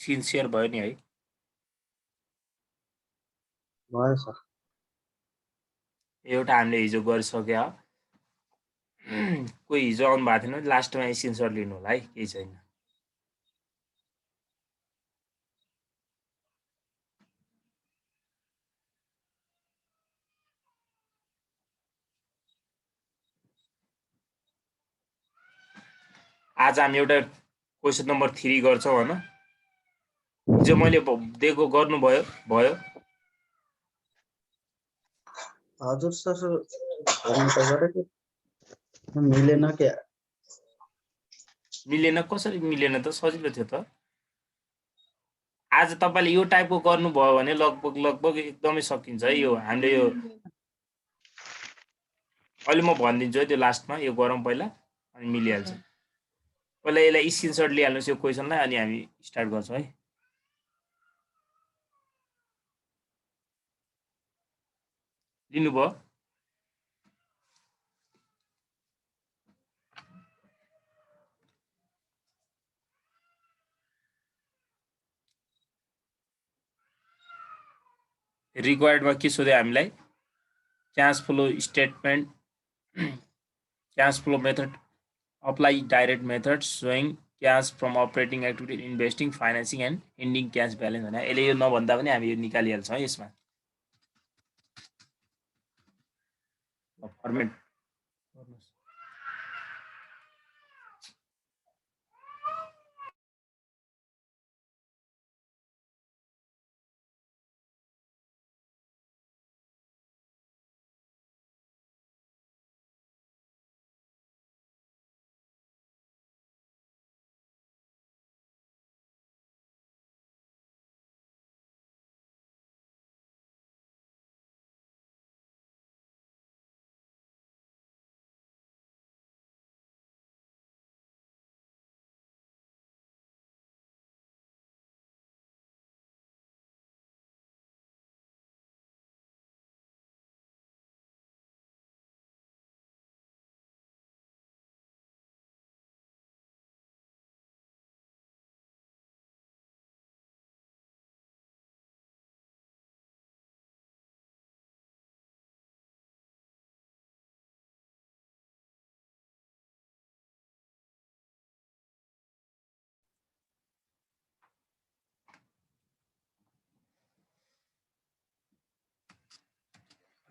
Sincere भयो नि है। भयो सर। एउटा हामीले हिजो गरिसक्यो। कोही हिजो आउनु भएको थिएन, लास्टमा स्क्रिनसट लिनु होला है, केही छैन। आज हामी एउटा क्वेसन नम्बर 3 गर्छौँ होइन। हिजो मैले दिएको गर्नुभयो भयो? हजुर सर, गर्नु त गरेको मिलेन क्या। मिलेन? कसरी मिलेन त? सजिलो थियो त। आज तपाईँले यो टाइपको गर्नुभयो भने लगभग एकदमै सकिन्छ है। यो हामीले यो अहिले म भनिदिन्छु है, त्यो लास्टमा यो गरौँ पहिला, अनि मिलिहाल्छ। पहिला यसलाई स्क्रिनसट लिइहाल्नुहोस् यो क्वेसनलाई, अनि हामी स्टार्ट गर्छौँ है। लिनुभयो? रिक्वायर्डमा के सोध्यो हामीलाई? Cash flow statement, cash flow method, apply direct method, showing cash from operating activity, investing, financing and ending cash balance भने यसले यो नभन्दा पनि हामी यो निकालिहाल्छौँ है यसमा। फर्मेट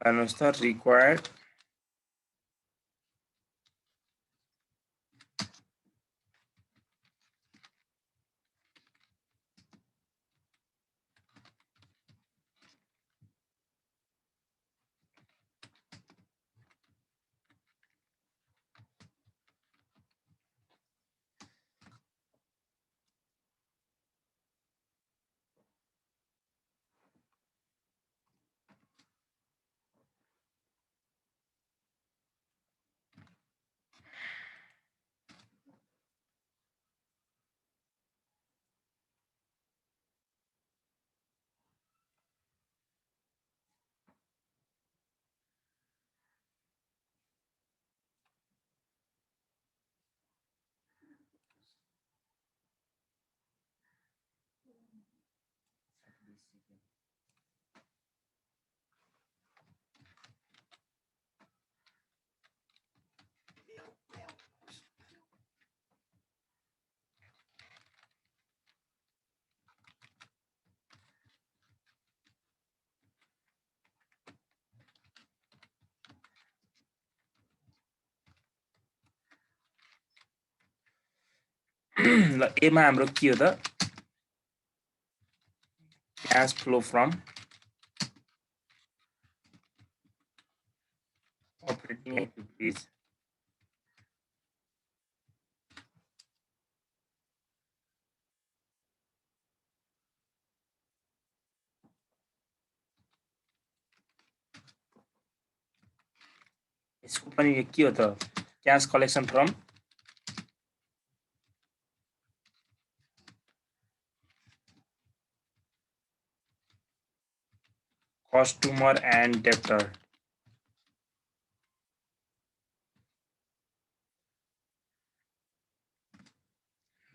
हेर्नुहोस् त, रिक्वायर्ड ल एमा हाम्रो के हो त? Cash flow from operating activities. यसको पनि के हो त? Cash collection from customer and debtor.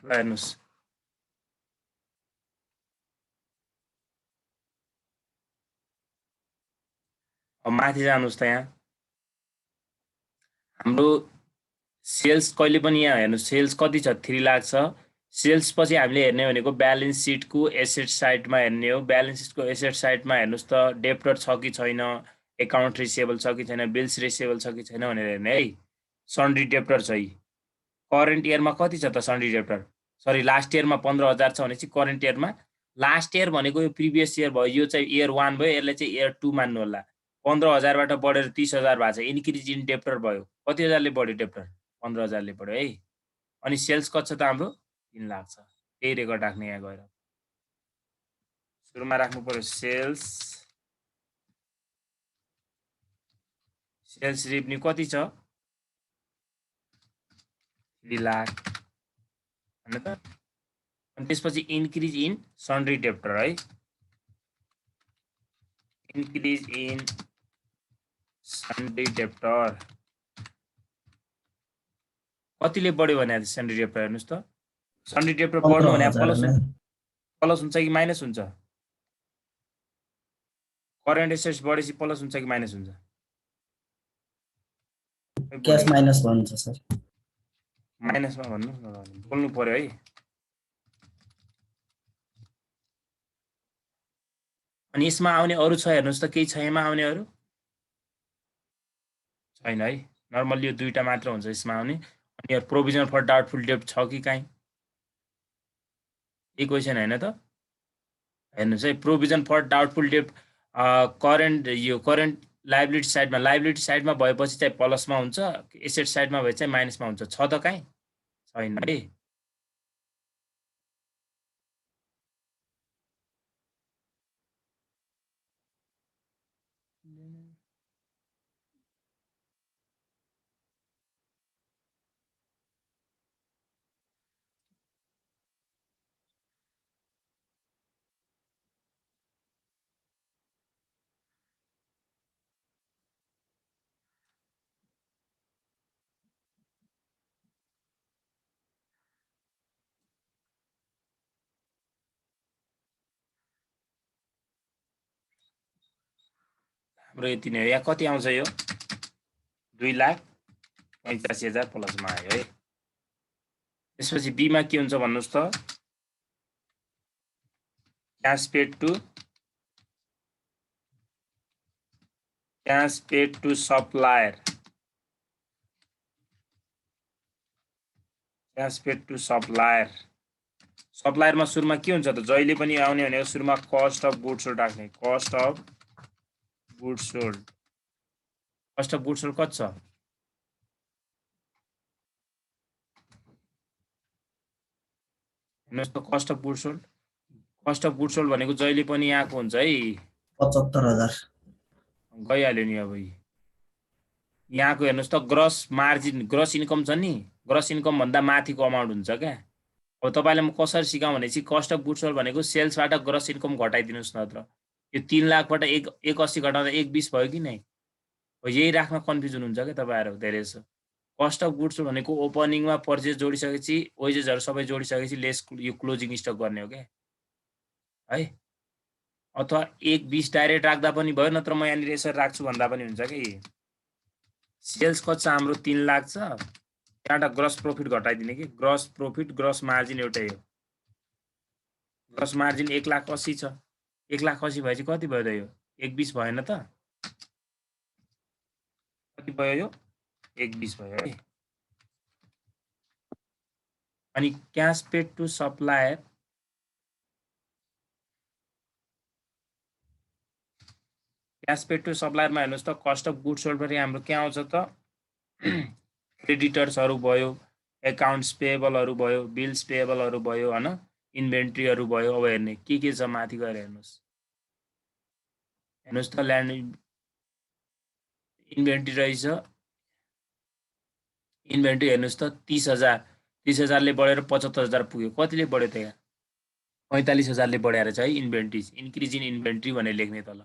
हेर्नुहोस्, अब माथि जानुस् त यहाँ हाम्रो सेल्स कहिले पनि यहाँ हेर्नु सेल्स कति छ 3 लाख छ सेल्स पछि हामीले हेर्ने भनेको ब्यालेन्स सिटको एसेट साइडमा हेर्ने हो ब्यालेन्स सिटको एसेट साइडमा हेर्नुस् त डेप्टर छ कि छैन एकाउन्ट रिसिएबल छ कि छैन बिल्स रिसिएबल छ कि छैन भनेर हेर्ने है सन्ड्री डेप्टर छ यी करेन्ट इयरमा कति छ त सन्ड्री डेप्टर सरी लास्ट इयरमा 15,000 छ भनेपछि करेन्ट इयरमा लास्ट इयर भनेको यो प्रिभियस इयर भयो यो चाहिँ इयर 1 भयो यसलाई चाहिँ इयर 2 मान्नु होला 15,000 बाट बढेर 30,000 भएको छ इन्क्रिज इन डेप्टर भयो कति हजारले बढ्यो डेप्टर 15,000 ले बढ्यो है अनि सेल्स कति छ त हाम्रो 3 लाख छ त्यही रेकर्ड राख्ने यहाँ गएर सुरुमा राख्नु पर्यो सेल्स रेभन्यू कति छ 3 लाख हैन त अनि त्यसपछि इन्क्रिज इन सन्ड्री डेप्टर है इन्क्रिज इन सन्ड्री डेप्टर कतिले बढ्यो भने सन्ड्री डेप्टर हेर्नुस् त सन्ड्री डेप्टर बढ्नु भने प्लस हुन्छ कि माइनस हुन्छ करेन्ट एसेट्स बढेपछि प्लस हुन्छ कि माइनस हुन्छ क्याश माइनस भन्छ सर माइनसमा भन्नु बोल्नु पर्यो है अनि यसमा आउने अरु छ हेर्नुस् त केही छ यसमा आउने अरु छैन है नर्मली यो दुईटा मात्र हुन्छ यसमा आउने अनि यहाँ प्रोभिजन फर डाउटफुल डेब्ट छ कि काहीँ यही क्वेसन हैन त हेर्नुस् है प्रोभिजन फर डाउटफुल डेब्ट करेन्ट लायबिलिटी साइडमा भएपछि चाहिँ प्लसमा हुन्छ एसेट साइडमा भए चाहिँ माइनसमा हुन्छ छ त काहीँ छैन है हाम्रो यति नै हो यहाँ कति आउँछ यो 2,85,000 प्लसमा आयो है त्यसपछि बी मा के हुन्छ भन्नुस् त क्याश पेड टु सप्लायर सप्लायरमा सुरुमा के हुन्छ त जहिले पनि आउने भनेको सुरुमा कस्ट अफ गुड्स सोल्ड राख्ने कस्ट अफ गुड्स सोल्ड कति छ हेर्नुहोस् त कस्ट अफ गुड्स सोल्ड भनेको जहिले पनि यहाँको हुन्छ है 75,000 गइहाल्यो नि अब यहाँको हेर्नुहोस् त ग्रस मार्जिन ग्रस इन्कम छ नि ग्रस इन्कम भन्दा माथिको अमाउन्ट हुन्छ क्या अब तपाईलाई म कसरी सिकाउँ भनेपछि कस्ट अफ गुड्स सोल्ड भनेको सेल्सबाट ग्रस इन्कम घटाइदिनुस् नत्र यो 3 लाखबाट 180 घटाउँदा 120 भयो कि नै हो यही राख्न कन्फ्युजन हुन्छ क्या तपाईहरु धेरै जसो कस्ट अफ गुड्स भनेको ओपनिङमा पर्चेज जोडिसकेपछि वेजेसहरु सबै जोडिसकेपछि लेस यो क्लोजिङ स्टक गर्ने हो के है अथवा 120 डाइरेक्ट राख्दा पनि भयो नत्र म यहाँ यसरी राख्छु भन्दा पनि हुन्छ के सेल्स कति छ हाम्रो 3 लाख छ त्यहाँबाट ग्रस प्रॉफिट घटाइदिने कि ग्रस प्रॉफिट ग्रस मार्जिन एउटै हो ग्रस मार्जिन 1,80,000 छ 1,80,000 भएपछि कति भयो त यो 120 भएन त कति भयो यो 120 भयो है अनि cash paid to supplier cash paid to सप्लायरमा हेर्नुस् त कस्ट अफ गुड्स सोल्ड पछि हाम्रो के आउँछ त क्रेडिटर्सहरु भयो अकाउन्ट्स पेएबलहरु भयो बिल्स पेएबलहरु भयो हैन इन्भेन्ट्रीहरु भयो अब हेर्ने के छ माथि गएर हेर्नुस् त ल्यान्ड इन्भेन्ट्री रहेछ इन्भेन्ट्री हेर्नुस् त 30,000 ले बढेर 75,000 पुग्यो कतिले बढ्यो त यहाँ 45,000 ले बढेर छ है इन्भेन्ट्रीज इन्क्रिज इन इन्भेन्ट्री भनेर लेख्ने तल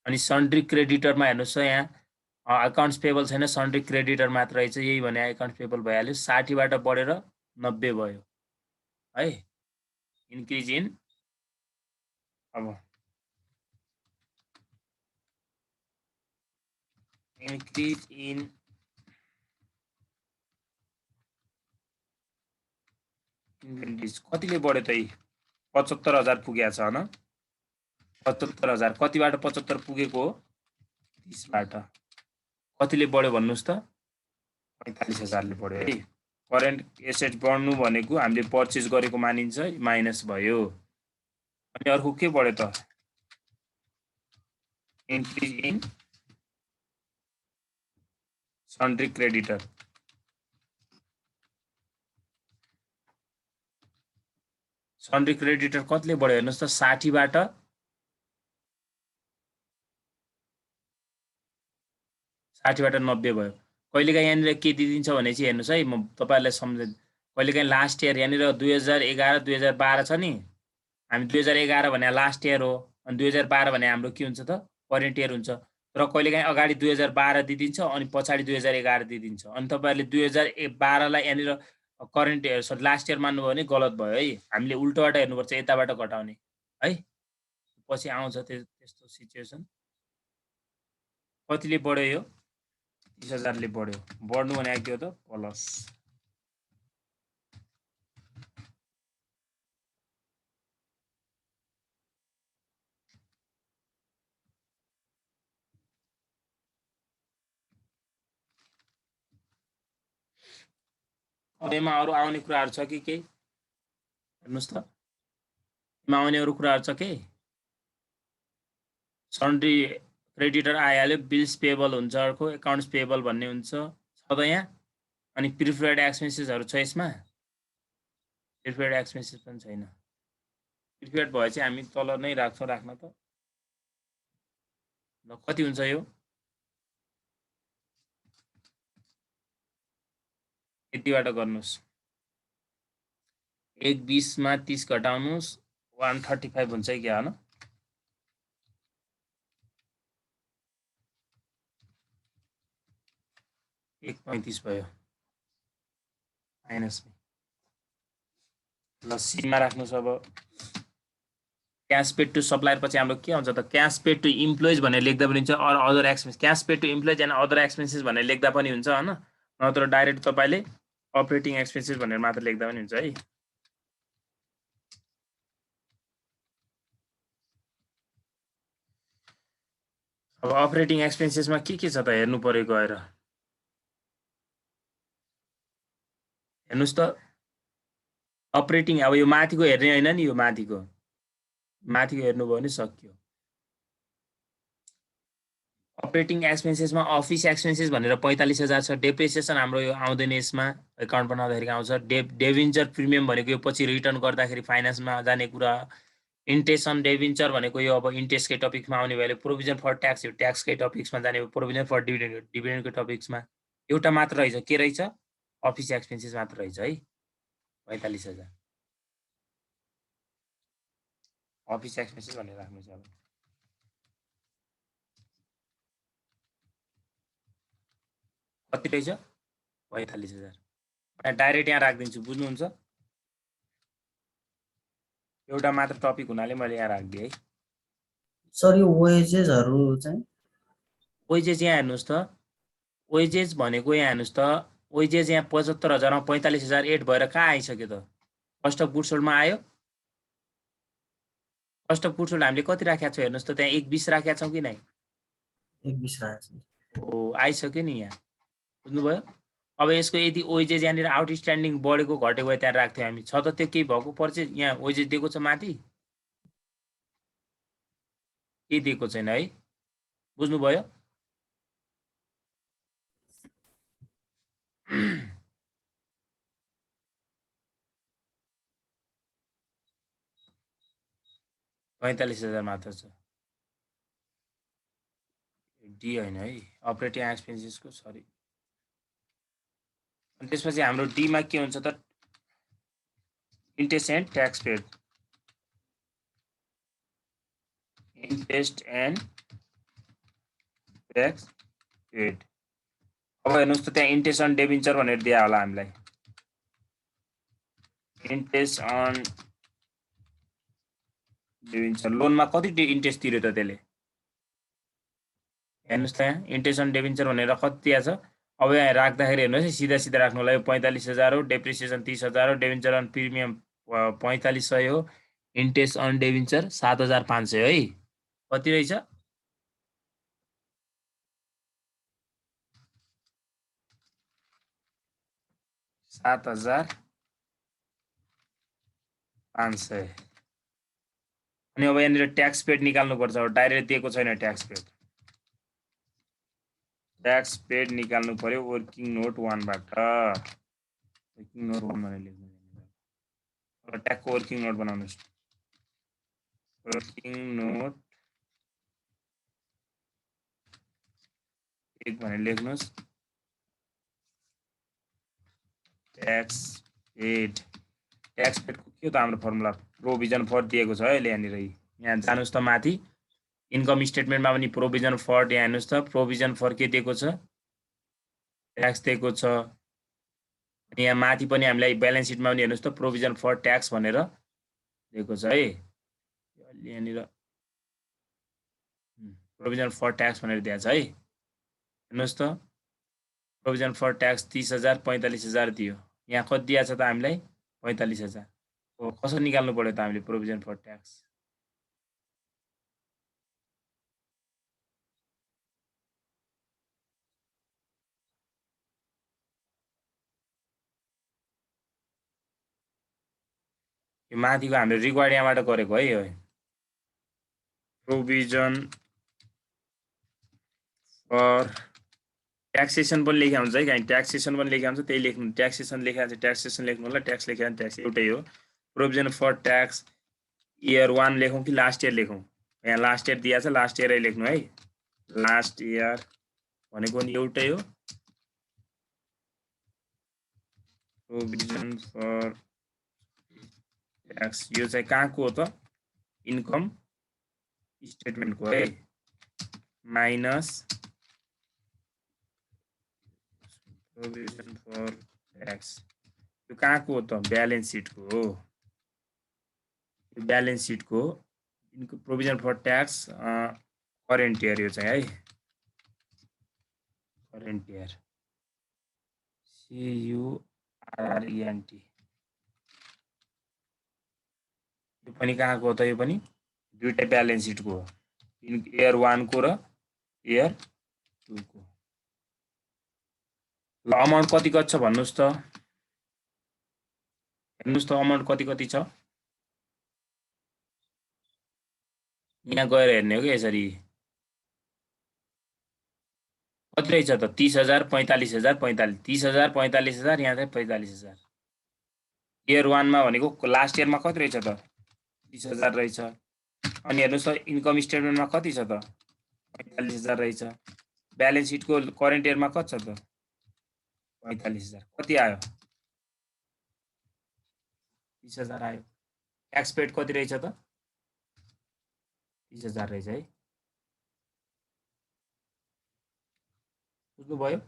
अनि सन्ड्री क्रेडिटरमा हेर्नुस् त यहाँ अकाउन्ट्स पेबल छैन सन्ड्री क्रेडिटर मात्र रहेछ यही भने अकाउन्ट्स पेबल भइहाल्यो 60 बाट बढेर 90 भयो है इन्क्रिज इन अब increase in इन्भेन्ट्रिज कतिले बढ्यो त 75,000 पुगेको छ हैन 75,000 कतिबाट 75 पुगेको हो 30 बाट कतिले बढ्यो भन्नुस् त 45,000 ले बढ्यो है करेन्ट एसेट बढ्नु भनेको हामीले पर्चेज गरेको मानिन्छ माइनस भयो अनि अर्को के बढ्यो त increase in sundry creditor sundry creditor कतिले बढ्यो हेर्नुस् त 60 बाट 60 बाट 90 भयो कहिलेकाहीँ यहाँनिर के दिदिन्छ भने चाहिँ हेर्नुस् है म तपाईहरुलाई सम्झाइ कहिलेकाहीँ लास्ट इयर यहाँनिर 2011 2012 छ नि हामी 2011 भने लास्ट इयर हो अनि 2012 भने हाम्रो के हुन्छ त करेन्ट इयर हुन्छ तर कहिलेकाहीँ अगाडि 2012 दिदिन्छ अनि पछाडी 2011 दिदिन्छ अनि तपाईहरुले 2012 लाई यहाँनिर करेन्ट इयर सरी लास्ट इयर मान्नुभयो भने गलत भयो है हामीले उल्टोबाट हेर्नुपर्छ यताबाट घटाउने है पछि आउँछ त्यस्तो सिचुएसन कतिले बढ्यो यो 30,000 ले बढ्यो बढ्नु भने के हो त प्लस यसमा अरु आउने कुराहरु छ कि केही हेर्नुस् त यसमा आउने अरु कुराहरु छ के सन्ड्री क्रेडिटर आइहाल्यो बिल्स पेबल हुन्छ अर्को अकाउन्ट्स पेबल भन्ने हुन्छ छ त यहाँ अनि प्रिफर्ड एक्सपेन्सेसहरु छ यसमा प्रिफर्ड एक्सपेन्सेस पनि छैन प्रिफर्ड भए चाहिँ हामी तल नै राख्छौं राख्न त ल कति हुन्छ यो यतिबाट गर्नुस् 120 मा 30 घटाउनुस् 135 हुन्छ कि हैन 135 भयो माइनस ल सी मा राख्नुस् अब क्याश पेड टु सप्लायर पछि हाम्रो के हुन्छ त क्याश पेड टु इम्प्लोइज भनेर लेख्दा पनि हुन्छ or other expense cash paid to employees and other expenses भनेर लेख्दा पनि हुन्छ हैन नत्र डाइरेक्ट तपाईले अपरेटिङ एक्सपेन्सेस भनेर मात्र लेख्दा पनि हुन्छ है अब अपरेटिङ एक्सपेन्सेसमा के छ त हेर्नु पर्यो गएर हेर्नुस् त अपरेटिङ अब यो माथिको हेर्ने हैन नि यो माथिको हेर्नुभयो भने सक्यो अपरेटिङ एक्सपेन्सेसमा अफिस एक्सपेन्सेस भनेर 45,000 छ डेप्रिसिएसन हाम्रो यो आउँदैन यसमा अकाउन्ट बनाउँदाखेरि आउँछ डेभिन्चर प्रिमियम भनेको यो पछि रिटर्न गर्दाखेरि फाइनान्समा जाने कुरा इन्टेसन डेभिन्चर भनेको यो अब इन्ट्रेस्टकै टपिकमा आउने भएले प्रोभिजन फर ट्याक्स यो ट्याक्सकै टपिक्समा जाने प्रोभिजन फर डिभिडेन्डको टपिक्समा एउटा मात्र रहेछ के रहेछ अफिस एक्सपेन्सेस मात्र रहेछ है 45,000 अफिस एक्सपेन्सेस भनेर राख्नु छ अब कति रहेछ 45,000 डाइरेक्ट यहाँ राख्दिन्छु बुझ्नुहुन्छ एउटा मात्र टपिक हुनाले मैले यहाँ राख्दिए है सर यो वेजेसहरु चाहिँ वेजेस यहाँ हेर्नुस् त वेजेस भनेको यहाँ हेर्नुस् त वेजेस यहाँ 75,000 मा 45,000 एड भएर कहाँ आइसक्यो त कस्ट अफ गुड्स सोल्डमा आयो कस्ट अफ गुड्स सोल्ड हामीले कति राखेका छौं हेर्नुस् त त्यहाँ 120 राखेका छौं कि नै 120 राखेको छ ओ आइसक्यो नि यहाँ बुझ्नुभयो अब यसको यदि वेजेस यहाँनिर आउटस्ट्यान्डिङ बढेको घटेको भए त्यहाँ राख्थ्यौं हामी छ त त्यो केही भएको पर्छ यहाँ वेजेस दिएको छ माथि के दिएको छैन है बुझ्नुभयो $45,000 मात्र छ डी हैन है अपरेटिङ एक्सपेन्सेसको सरी अनि त्यसपछि हाम्रो डी मा के हुन्छ त interest and tax paid interest and tax paid अब हेर्नुस् त त्यहाँ इन्ट्रेस्ट अन डेभिन्चर भनेर दिया होला हामीलाई इन्ट्रेस्ट अन डेभिन्चर लोनमा कति इन्ट्रेस्ट तिर्यो त त्यसले हेर्नुहोस् त यहाँ इन्ट्रेस्ट अन डेभेन्चर भनेर कति छ। अब यहाँ राख्दाखेरि हेर्नुहोस् है, सिधा सिधा राख्नु होला। यो 45,000 हो, डेप्रिसिएसन 30,000 हो, डेभेन्चर अन प्रिमियम 4500 हो, इन्ट्रेस्ट अन डेभेन्चर 7,500 है। कति रहेछ? 7,500। अनि अब यहाँनिर ट्याक्स पेड निकाल्नुपर्छ। अब डाइरेक्ट दिएको छैन ट्याक्स पेड। ट्याक्स पेड निकाल्नु पर्यो वर्किङ नोट 1 बाट। वर्किङ नोट 1 भनेर लेख्नु। ट्यागको वर्किङ नोट बनाउनुहोस्। वर्किङ नोट 1 भनेर लेख्नुहोस्। ट्याक्स पेडको के त हाम्रो फर्मुला प्रोभिजन फर दिएको छ अहिले यहाँनिर। यहाँ जानुहोस् त माथि इन्कम स्टेटमेन्टमा पनि प्रोभिजन फर यहाँ हेर्नुहोस् त, प्रोभिजन फर के दिएको छ? ट्याक्स दिएको छ। यहाँ माथि पनि हामीलाई ब्यालेन्स सिटमा पनि हेर्नुहोस् त प्रोभिजन फर ट्याक्स भनेर दिएको छ है। यहाँनिर प्रोभिजन फर ट्याक्स भनेर दिएको छ है। हेर्नुहोस् त प्रोभिजन फर ट्याक्स 30,000 45,000 दियो। यहाँ कति दिएको छ त हामीलाई? 45,000 हो। कसरी निकाल्नु पर्यो त हामीले प्रोभिजन फर ट्याक्स? यो माथिको हामीले रिक्वायर्ड यहाँबाट गरेको है। प्रोभिजन फर ट्याक्सेसन पनि लेखा हुन्छ है, कहीँ ट्याक्सेसन पनि लेखा हुन्छ, त्यही लेख्नु। ट्याक्सेसन लेखा छ ट्याक्सेसन लेख्नु होला, ट्याक्स लेखा छ ट्याक्स, एउटै हो। प्रोभिजन फर ट्याक्स इयर 1 लेखौँ कि लास्ट इयर लेखौँ? यहाँ लास्ट इयर दिएको छ, लास्ट इयरै लेख्नु है। लास्ट इयर भनेको नि एउटै हो। प्रोभिजन फर ट्याक्स यो चाहिँ कहाँको हो त? इन्कम स्टेटमेन्टको है, माइनस प्रोभिजन फर ट्याक्स यो कहाँको हो त? ब्यालेन्स सिटको हो। यो ब्यालेन्स सिटको provision for tax current year यो चाहिँ है, करेन्ट इयर CURRENT। यो पनि कहाँको हो त? यो पनि दुईटै ब्यालेन्स सिटको हो, इयर 1 को र इयर 2 को। ल अमाउन्ट कति कति छ भन्नुहोस् त। हेर्नुहोस् त अमाउन्ट कति कति छ। यहाँ गएर हेर्ने हो कि यसरी। कति रहेछ त? 30,000 45,000 45, 30,000 45,000, यहाँ चाहिँ 45,000। इयर 1 मा भनेको लास्ट इयरमा कति रहेछ त? 30,000 रहेछ। अनि हेर्नुहोस् त इन्कम स्टेटमेन्टमा कति छ त? 45,000 रहेछ। ब्यालेन्स सिटको करेन्ट इयरमा कति छ त? 45,000। कति आयो? 30,000 आयो। ट्याक्स पेड कति रहेछ त? 30,000 रहेछ है। बुझ्नुभयो?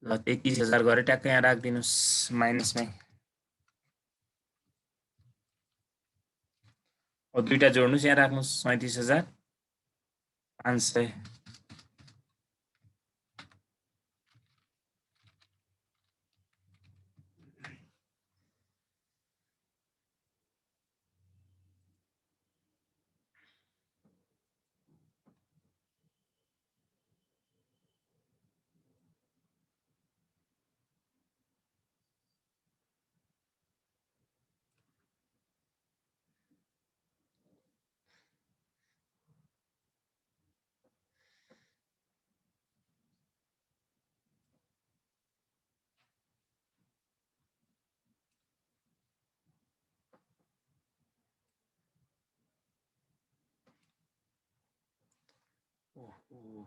ल 33,000 गरेर ट्याक्क यहाँ राखिदिनुहोस् माइनसमै। अब दुईटा जोड्नुहोस्, यहाँ राख्नुहोस् 37,500। ओहो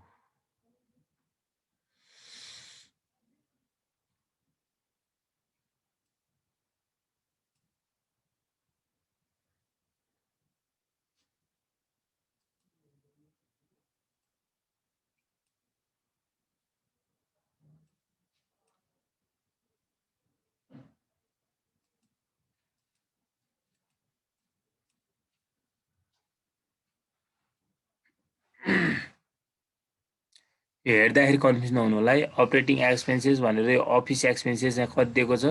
हेर्दाखेरि कन्फ्युज नहुनु होला है। अपरेटिङ एक्सपेन्सेस भनेर यो अफिस एक्सपेन्सेस यहाँ कति दिएको छ,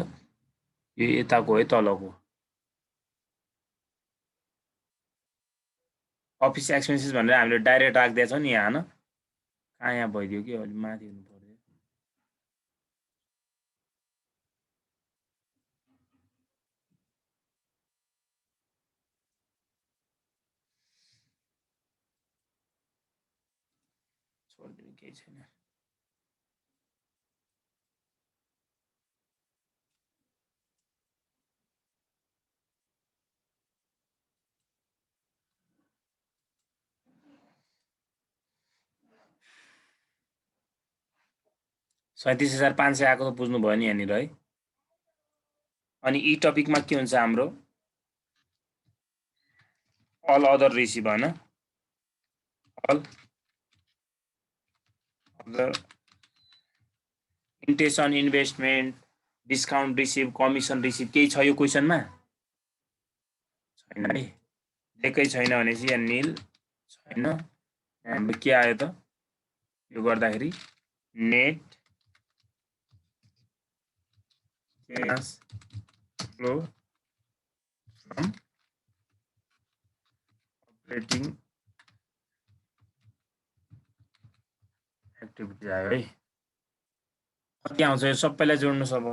यो यताको है तलको अफिस एक्सपेन्सेस भनेर हामीले डाइरेक्ट राखिदिएछौँ नि यहाँ, होइन कहाँ यहाँ भइदियो कि अलिक माथि हुनु पर्यो। छोडिदिनु केही छैन। $37,500 आएको त बुझ्नुभयो नि यहाँनिर है। अनि यी टपिकमा के हुन्छ हाम्रो अल अदर रिसिभ होइन, all other interest on investment, discount receive, commission receive केही छ यो क्वेसनमा? छैन है, दिएकै छैन भनेपछि यहाँ निल छैन। हाम्रो के आयो त, यो गर्दाखेरि net cash flow from operating activity आयो है। कति आउँछ यो सबैलाई जोड्नुहोस् अब,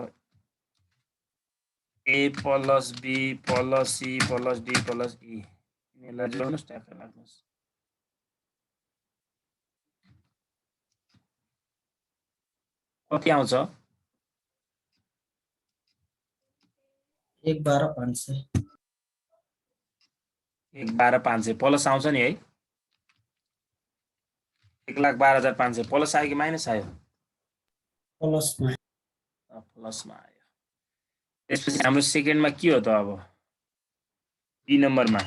A plus B plus C plus D plus E, यिनीहरूलाई जोड्नुहोस् ट्याक्क लाग्नुहोस्। कति आउँछ? 1,12,500 1,12,500 प्लस आउँछ नि है, 1,12,500 प्लस आयो कि माइनस आयो? प्लसमा प्लसमा आयो। त्यसपछि हाम्रो सेकेन्डमा के हो त, अब बी नम्बरमा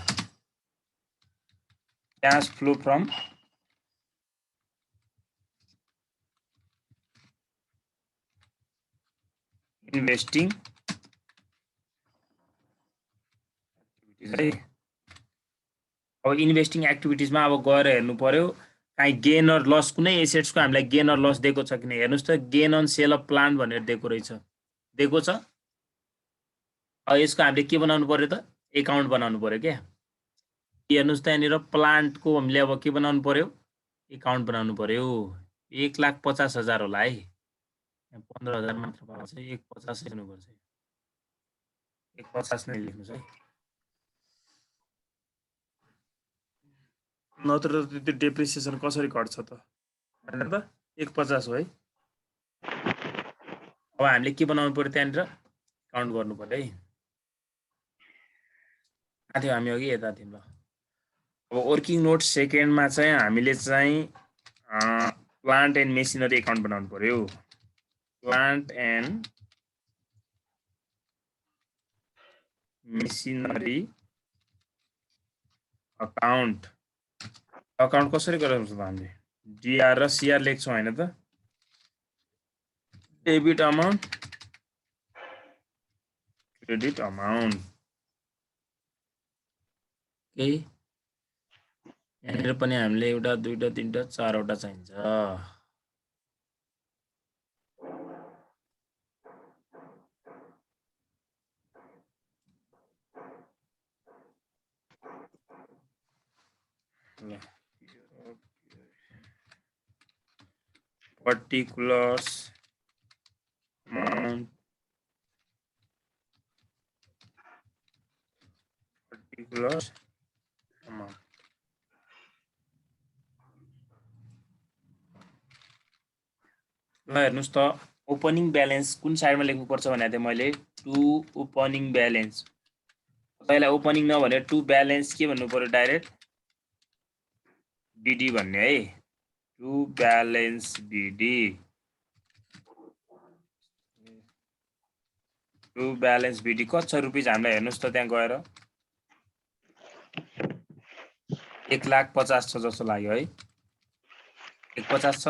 क्यास फ्लो फ्रम इन्भेस्टिङ है। अब इन्भेस्टिङ एक्टिभिटिजमा अब गएर हेर्नु पर्यो काहीँ गेन अर लस, कुनै एसेट्सको हामीलाई गेन अर लस दिएको छ कि नै। हेर्नुहोस् त, gain on sale of plant भनेर दिएको रहेछ, दिएको छ। अब यसको हामीले के बनाउनु पर्यो त, एकाउन्ट बनाउनु पर्यो क्या। हेर्नुहोस् त यहाँनिर प्लान्टको हामीले अब के बनाउनु पर्यो, एकाउन्ट बनाउनु पर्यो। 1,50,000 होला है, 15,000 मात्र भएको छ, 1,50 लेख्नुपर्छ, 1,50 नै लेख्नुहोस् है, नत्र त त्यो डेप्रिसिएसन कसरी घट्छ त, होइन त 1,50 हो है। अब हामीले के बनाउनु पर्यो त्यहाँनिर, काउन्ट गर्नु पर्यो है। कहाँ थियो हामी अघि, यता थियौँ ल। अब वर्किङ नोट सेकेन्डमा चाहिँ हामीले चाहिँ प्लान्ट एन्ड मेसिनरी एकाउन्ट बनाउनु पर्यो। Plant and machinery account, account कसरी गराउँछ त हामीले, डिआर र सिआर लेख्छौँ होइन त, debit amount credit amount. Okay, यहाँनिर पनि हामीले एउटा दुईवटा तिनवटा चारवटा चाहिन्छ। Particulars amount, particulars amount। ल हेर्नुहोस् त, ओपनिङ ब्यालेन्स कुन साइडमा लेख्नुपर्छ भनेको थिएँ मैले, टु ओपनिङ ब्यालेन्स। तपाईँलाई ओपनिङ नभने टु ब्यालेन्स के भन्नु पर्यो, डाइरेक्ट बिडी भन्ने है, to balance BD, to balance BD. कति छ रुपिज हामीलाई हेर्नुहोस् त, त्यहाँ गएर 1,50,000 छ जस्तो लाग्यो है, 1,50,000 छ।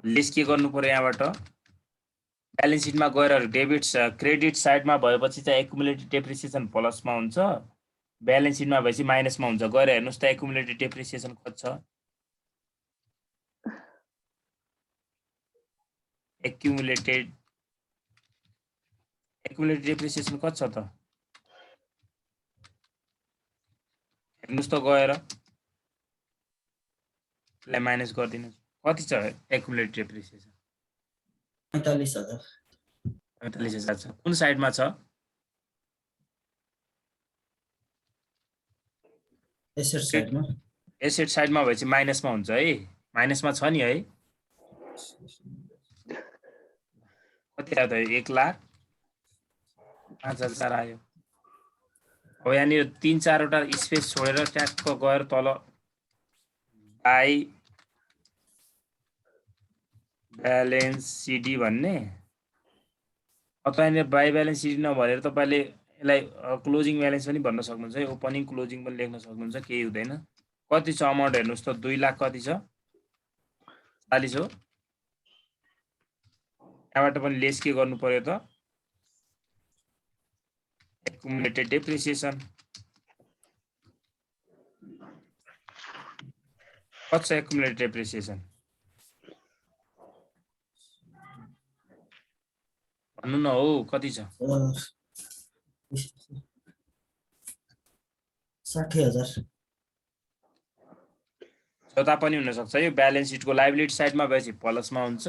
लेस के गर्नु पर्यो यहाँबाट, ब्यालेन्स सिटमा गएर डेबिट क्रेडिट साइडमा भएपछि चाहिँ एकुमुलेटेड डेप्रिसिएसन प्लसमा हुन्छ, ब्यालेन्स सिटमा भएपछि माइनसमा हुन्छ। गएर हेर्नुहोस् त एकुमुलेटेड डेप्रिसिएसन कति छ, एक्युमुलेटेड डेप्रिसिएसन कति छ त हेर्नुस् त गएर यसलाई माइनस गरिदिनुस् कति छ एक्युमुलेटेड डेप्रिसिएसन 45,000 45,000 छ कुन साइडमा छ एसेट साइडमा एसेट साइडमा भएपछि माइनसमा हुन्छ है माइनसमा छ नि है कति आयो त 1,05,000 आयो अब यहाँनिर 3-4 वटा स्पेस छोडेर ट्याक्क गएर तल बाई ब्यालेन्स सिडी भन्ने अथवा यहाँनिर बाई ब्यालेन्स सिडी नभनेर तपाईँले यसलाई क्लोजिङ ब्यालेन्स पनि भन्न सक्नुहुन्छ है ओपनिङ क्लोजिङ पनि लेख्न सक्नुहुन्छ केही हुँदैन कति छ अमाउन्ट हेर्नुहोस् त 2 लाख कति छ 40 हो यहाँबाट पनि लेस के गर्नु पर्यो त एक्युमुलेटेड डेप्रिसिएसन कति छ एक्युमुलेटेड डेप्रिसिएसन भन्नु न हौ कति छ 60,000 जता पनि हुन सक्छ यो ब्यालेन्स सिटको लायबिलिटी साइडमा भएपछि प्लसमा हुन्छ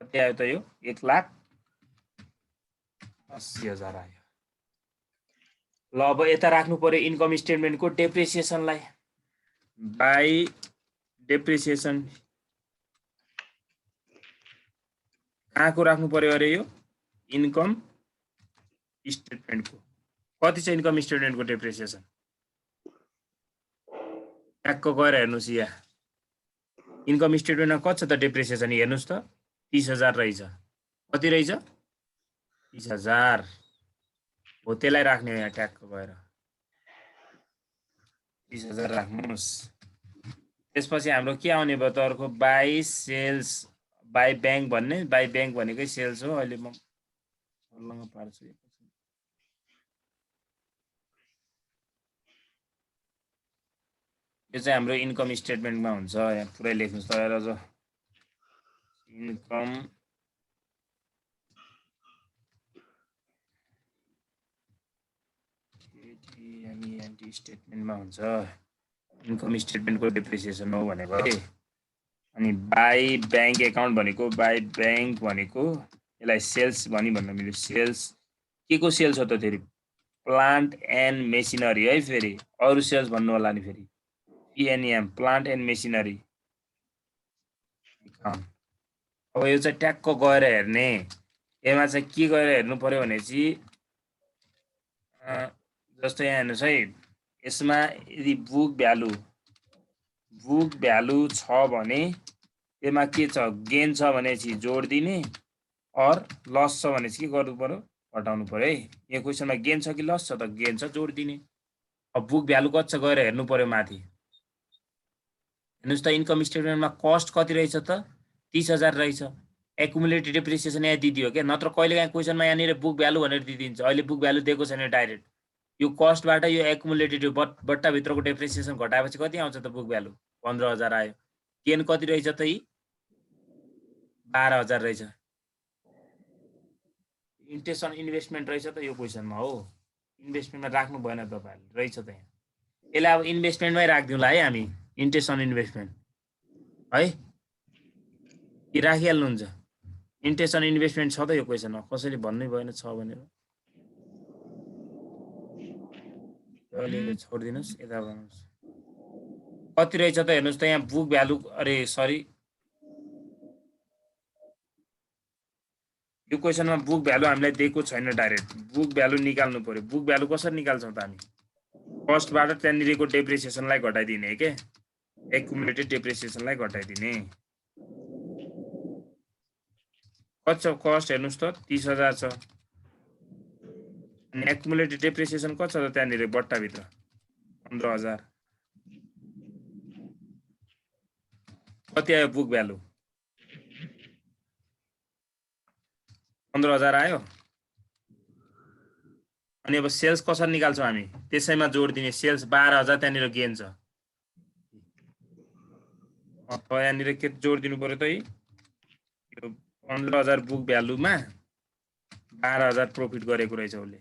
कति आयो त यो 1,80,000 आयो ल अब यता राख्नु पर्यो इन्कम स्टेटमेन्टको डेप्रिसिएसनलाई बाई डेप्रिसिएसन कहाँको राख्नु पर्यो अरे यो इन्कम स्टेटमेन्टको कति छ इन्कम स्टेटमेन्टको डेप्रिसिएसन ट्याक्क गएर हेर्नुहोस् यहाँ इन्कम स्टेटमेन्टमा कति छ त डेप्रिसिएसन हेर्नुहोस् त 30,000 रहेछ कति रहेछ 30,000 हो त्यसलाई राख्ने हो यहाँ ट्याक्क गएर 30,000 राख्नुहोस् त्यसपछि हाम्रो के आउने भयो त अर्को बाई सेल्स बाई ब्याङ्क भन्ने बाई ब्याङ्क भनेकै सेल्स हो अहिले म सल्लङ पार्छु यो चाहिँ हाम्रो इन्कम स्टेटमेन्टमा हुन्छ यहाँ पुरै लेख्नुस् त अझ इन्कम स्टेटमेन्टमा हुन्छ इन्कम स्टेटमेन्टको डेप्रिसिएसन हो भनेको अनि बाई ब्याङ्क एकाउन्ट भनेको बाई ब्याङ्क भनेको यसलाई सेल्स भन्न मिल्यो सेल्स के को सेल्स हो त फेरि प्लान्ट एन्ड मेसिनरी है फेरि अरू सेल्स भन्नु होला नि फेरि पिएनएम प्लान्ट एन्ड मेसिनरी अब यो चाहिँ ट्याक्क गएर हेर्ने यसमा चाहिँ के गएर हेर्नु पर्यो भनेपछि जस्तो यहाँ हेर्नुहोस् है यसमा यदि बुक भ्यालु छ भने यसमा के छ गेन छ भनेपछि जोड दिने और लस छ भनेपछि के गर्नु पर्यो घटाउनु पर्यो है यो क्वेसनमा गेन छ कि लस छ त गेन छ जोड दिने अब बुक भ्यालु कति छ गएर हेर्नु पर्यो माथि हेर्नुहोस् त इन्कम स्टेटमेन्टमा कस्ट कति रहेछ त 30,000 रहेछ एक्युमुलेटेड डेप्रिसिएसन यहाँ दिदियो क्या नत्र कहिलेकाहीँ क्वेसनमा यहाँनिर बुक भ्यालु भनेर दिदिन्छ अहिले बुक भ्यालु दिएको छैन डाइरेक्ट यो कस्टबाट यो एक्युमुलेटेड बट्टाभित्रको डेप्रिसिएसन घटाएपछि कति आउँछ त बुक भ्यालु 15,000 आयो गेन कति रहेछ त यी 12,000 रहेछ इन्ट्रेस्ट अन इन्भेस्टमेन्ट रहेछ त यो क्वेसनमा हो इन्भेस्टमेन्टमा राख्नु भएन तपाईहरुले रहेछ त यहाँ यसलाई अब इन्भेस्टमेन्टमै राख्दिउँला है हामी इन्ट्रेस्ट अन इन्भेस्टमेन्ट है कि राखिहाल्नुहुन्छ इन्ट्रेस्ट अन इन्भेस्टमेन्ट छ त यो क्वेसनमा कसैले भन्नै भएन छ भनेर अहिले छोड्दिनुस् यता भन्नुस् कति रहेछ त हेर्नुस् त यहाँ बुक भ्यालु अरे सरी यो क्वेसनमा बुक भ्यालु हामीलाई दिएको छैन डाइरेक्ट बुक भ्यालु निकाल्नु पर्यो बुक भ्यालु कसरी निकाल्छौं त हामी कस्टबाट त्यहाँनिरको डेप्रिसिएसनलाई घटाइदिने के एक्युमुलेटेड डेप्रिसिएसनलाई घटाइदिने कति छ कस्ट हेर्नुस् त 30,000 छ अनि एक्युमुलेटेड डेप्रिसिएसन कति छ त त्यहाँनिर बट्टाभित्र 15,000 कति आयो बुक भ्यालु 15,000 आयो। अनि अब सेल्स कसरी निकाल्छौँ हामी? त्यसैमा जोड दिने। सेल्स 12,000 त्यहाँनिर गेन छ। यहाँनिर के जोड दिनु पर्यो त? यो 15,000 बुक भ्यालुमा 12,000 प्रफिट गरेको रहेछ उसले।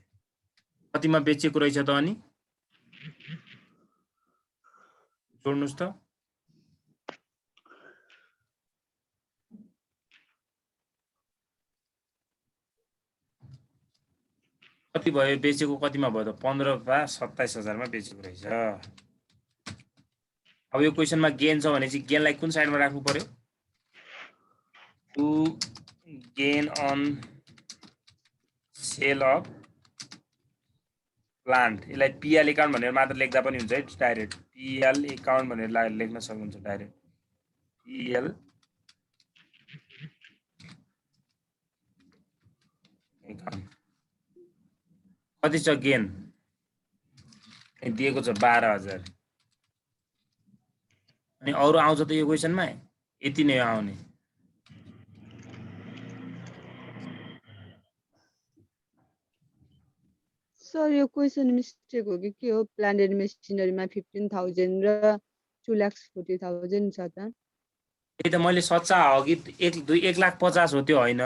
कतिमा बेचेको रहेछ त? अनि जोड्नुस् त। कति भयो बेचेको? कतिमा भयो त? 15 वा 27,000 मा बेचेको रहेछ। अब यो क्वेशनमा गेन छ भने चाहिँ गेनलाई कुन साइडमा राख्नु पर्यो? To gain on sale of plant. यसलाई पिएल एकाउन्ट भनेर मात्र लेख्दा पनि हुन्छ है। डाइरेक्ट पिएल एकाउन्ट भनेर लेख्न सक्नुहुन्छ डाइरेक्ट। PL account. कति छ गेन? दिएको छ 12,000। अनि अरु आउँछ त यो क्वेशनमा? यति नै आउने। सर यो क्वेशन मिस्टेक हो कि के हो? प्लान्ट एन्ड मेसिनरीमा 15,000 र 2,40,000 छ त। त्यही त मैले सच्चा हो कि 1,50,000 हो त्यो होइन।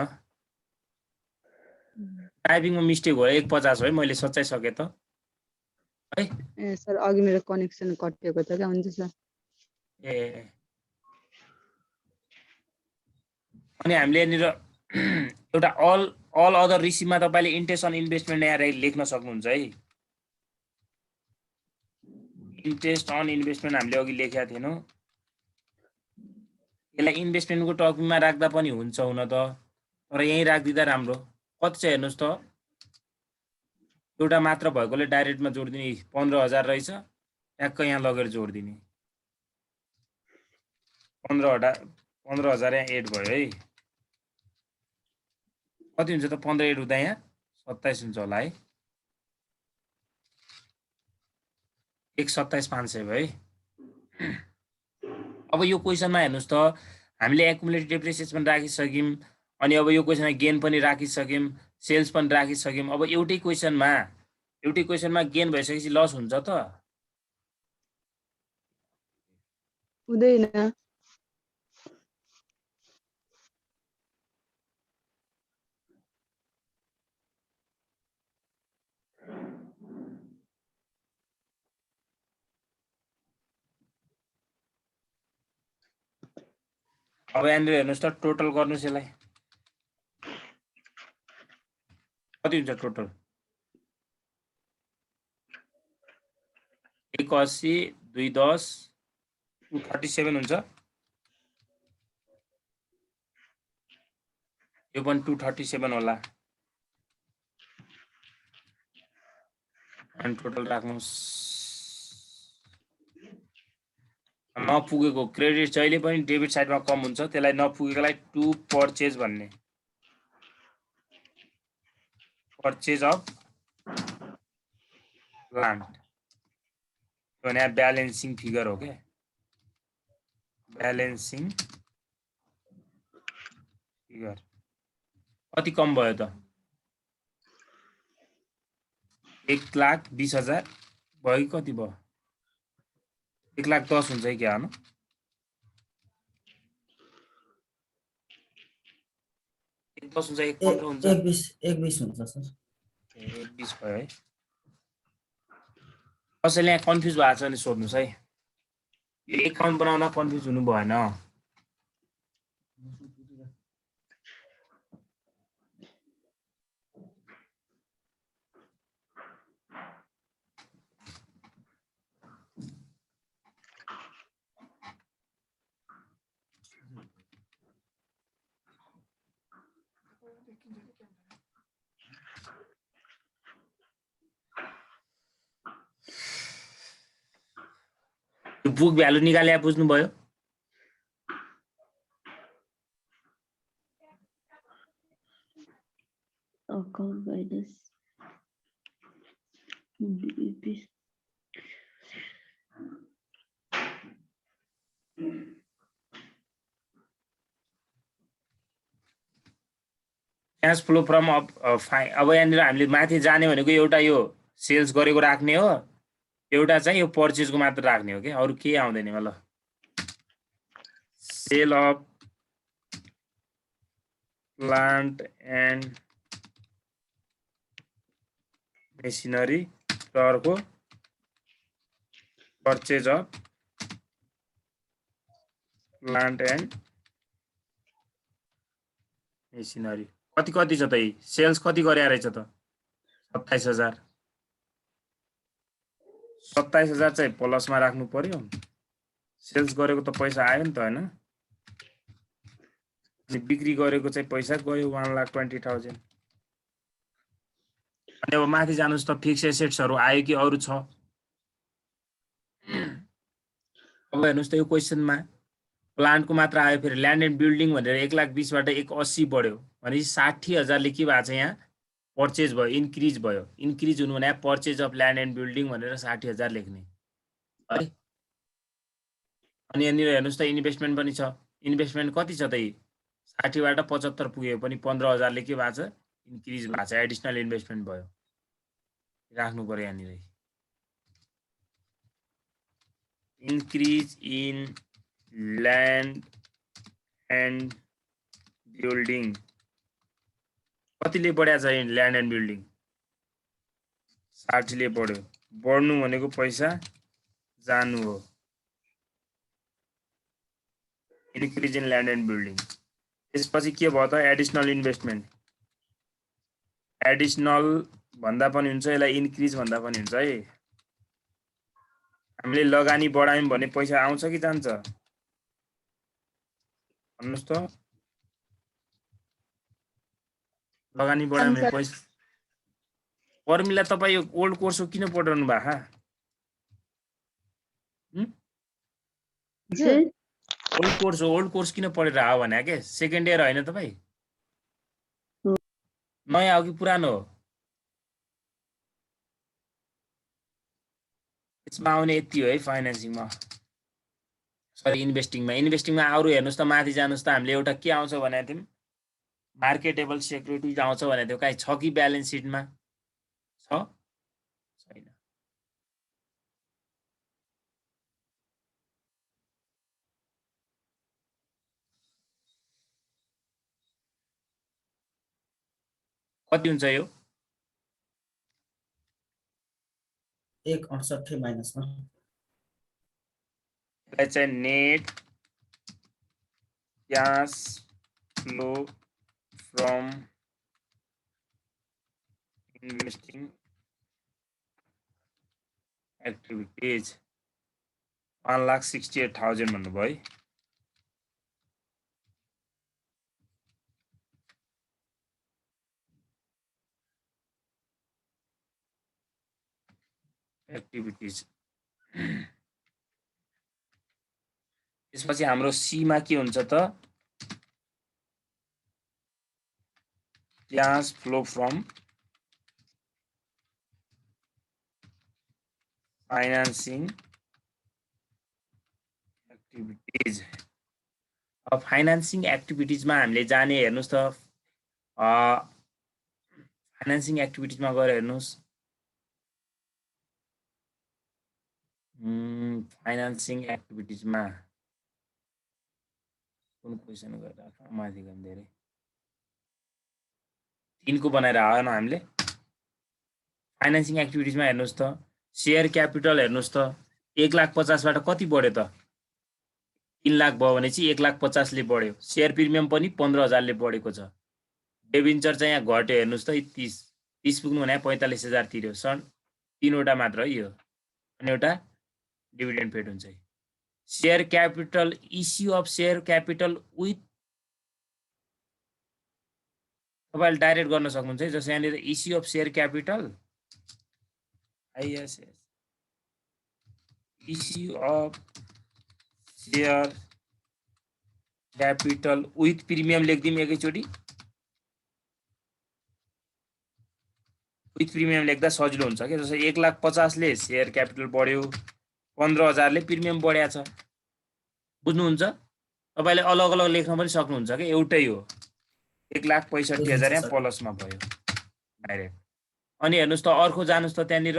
टाइपिङमा मिस्टेक हो। 1,50,000 है। मैले सच्चाइ सके त है। ए सर अघि मेरो कनेक्सन कटेको छ क्या। हुन्छ सर। ए अनि हामीले यहाँनिर एउटा अल अदर रिसिभमा तपाईले इन्ट्रेस्ट अन इन्भेस्टमेन्ट यहाँ लेख्न सक्नुहुन्छ है। इन्ट्रेस्ट अन इन्भेस्टमेन्ट हामीले अघि लेखेका थिएनौँ। यसलाई इन्भेस्टमेन्टको टपिकमा राख्दा पनि हुन्छ हुन त, तर यहीँ राखिदिँदा राम्रो। कति छ हेर्नुहोस् त? एउटा मात्र भएकोले डाइरेक्टमा जोडिदिने। 15,000 रहेछ, ट्याक्क यहाँ लगेर जोडिदिने। 15,000 यहाँ एड भयो है। कति हुन्छ त? 15 एड हुँदा यहाँ 27 हुन्छ होला है। 1,27,500 भयो है। अब यो क्वेशनमा हेर्नुहोस् त, हामीले एकुमुलेटेड डेप्रिसिएसन राखिसक्यौँ। अनि अब यो क्वेशनमा गेन पनि राखिसक्यौँ, सेल्स पनि राखिसक्यौँ। अब एउटै क्वेशनमा गेन भइसकेपछि लस हुन्छ त? हुँदैन। अब यहाँनिर हेर्नुहोस् त, टोटल गर्नुहोस् यसलाई। कति हुन्छ टोटल? 81, 210, 237 हुन्छ। यो पनि 237 होला। अनि टोटल राख्नुहोस्। नपुगेको क्रेडिट जहिले पनि डेबिट साइडमा कम हुन्छ, त्यसलाई नपुगेकोलाई टु पर्चेज भन्ने। पर्चेज अफ प्लान्ट भने ब्यालेन्सिङ फिगर हो क्या। ब्यालेन्सिङ फिगर कति कम भयो त? 1,20,000 भयो कि कति भयो? 1,10,000 हुन्छ कि क्या हो? 1,10,000 हुन्छ, 1,15,000 हुन्छ, 1,20 हुन्छ सर। 1,20 भयो है। कसैले यहाँ कन्फ्युज भएको छ भने सोध्नुहोस् है। यो एकाउन्ट बनाउन कन्फ्युज हुनु भएन। बुक भ्यालु निकाले बुझ्नुभयो? Account minus cash flow from अब यहाँनिर हामीले माथि जाने भनेको एउटा यो सेल्स गरेको राख्ने हो, एउटा चाहिँ यो पर्चेजको मात्र राख्ने हो कि, अरू केही आउँदैन। ल sale of plant and machinery र अर्को purchase of plant and machinery कति कति छ त? सेल्स कति गरे रहेछ त? 27,000। 27,000 चाहिँ प्लसमा राख्नु पर्यो। सेल्स गरेको त पैसा आयो नि त हैन? अनि बिक्री गरेको चाहिँ पैसा गयो 1,20,000। अनि अब माथि जानुस् त फिक्स एसेट्सहरु आयो कि अरु छ? अब हेर्नुस् त यो क्वेशनमा प्लान्टको मात्र आयो, फेरि ल्यान्ड एन्ड बिल्डिङ भनेर 1,20,000 बाट 180 बढ्यो भने 60,000 ले के भएको छ? यहाँ पर्चेज भयो, इन्क्रिज भयो। इन्क्रिज हुनु भने purchase of land and building भनेर 60,000 लेख्ने है। अनि यहाँनिर हेर्नुस् त इन्भेस्टमेन्ट पनि छ। इन्भेस्टमेन्ट कति छ त? 60 बाट 75 पुग्यो पनि 15,000 ले के भएको छ? इन्क्रिज भएको छ, एडिसनल इन्भेस्टमेन्ट भयो। राख्नु पर्यो यहाँनिर। Increase in land and building कतिले बढ्या छ? ल्यान्ड एन्ड बिल्डिङ 60 ले बढ्यो। बढ्नु भनेको पैसा जानु हो। Increase in land and building. त्यसपछि के भयो त? Additional investment. एडिसनल भन्दा पनि हुन्छ, यसलाई इन्क्रिज भन्दा पनि हुन्छ है। हामीले लगानी बढायौं भने पैसा आउँछ कि जान्छ? भन्नुस् त। लगानी बढायौं भने पैसा। फर्मुला तपाई यो ओल्ड कोर्स हो किन पढाउनु भएको? ओल्ड कोर्स किन पढेर आयो भने के? सेकेन्ड इयर हैन तपाई? नयाँ हो कि पुरानो हो? यसमा आउने यति हो है फाइनान्सिङमा। सरी इन्भेस्टिङमा। इन्भेस्टिङमा अरु हेर्नुस् त माथि जानुस् त हामीले एउटा के आउँछ भनेको थियौं? मार्केटेबल सेक्युरिटीज आउँछ भनेको थियो। काई छ कि ब्यालेन्स सिटमा? छ? छैन। कति हुन्छ यो? 168 माइनसमा। यसलाई चाहिँ net cash flow from investing activities 1,68,000 भन्नुभयो है। एक्टिभिटीज। त्यसपछि हाम्रो सी मा के हुन्छ त? Cash flow from financing activities. अब फाइनान्सिङ एक्टिभिटीजमा हामीले जाने हेर्नुस् त फाइनान्सिङ एक्टिभिटीजमा गएर हेर्नुस्। फाइनान्सिङ एक्टिभिटीजमा कुन क्वेशन गरेर माथि गयो धेरै 3 को बनाएर आएन हामीले। फाइनान्सिङ एक्टिभिटीजमा हेर्नुस् त शेयर क्यापिटल हेर्नुस् त 1,50,000 बाट कति बढ्यो त? 3 लाख भयो भने चाहिँ 1,50,000 ले बढ्यो। शेयर प्रिमियम पनि 15,000 ले बढेको छ। डेबिन्चर चाहिँ यहाँ घट्यो हेर्नुस् त 30 पुग्नु भने 45,000 तिर्यो। सन् 3 वटा मात्र है यो। अनि एउटा डिभिडेन्ड पेड हुन्छ। Share capital issue of share capital with तपाईले डाइरेक्ट गर्न सक्नुहुन्छ है। जस्तो यहाँनिर issue of share capital ISS issue of share capital with premium लेख्दिम एकैचोटी। विथ प्रिमियम लेख्दा सजिलो हुन्छ के। जस्तो 1,50,000 ले शेयर क्यापिटल बढ्यो, 15,000 ले प्रिमियम बढ्या छ। बुझ्नुहुन्छ? तपाईले अलग अलग लेख्न पनि सक्नुहुन्छ के, एउटै हो। 1,65,000 यहाँ प्लसमा भयो डाइरेक्ट। अनि हेर्नुस् त अर्को जानुस् त त्यहाँनिर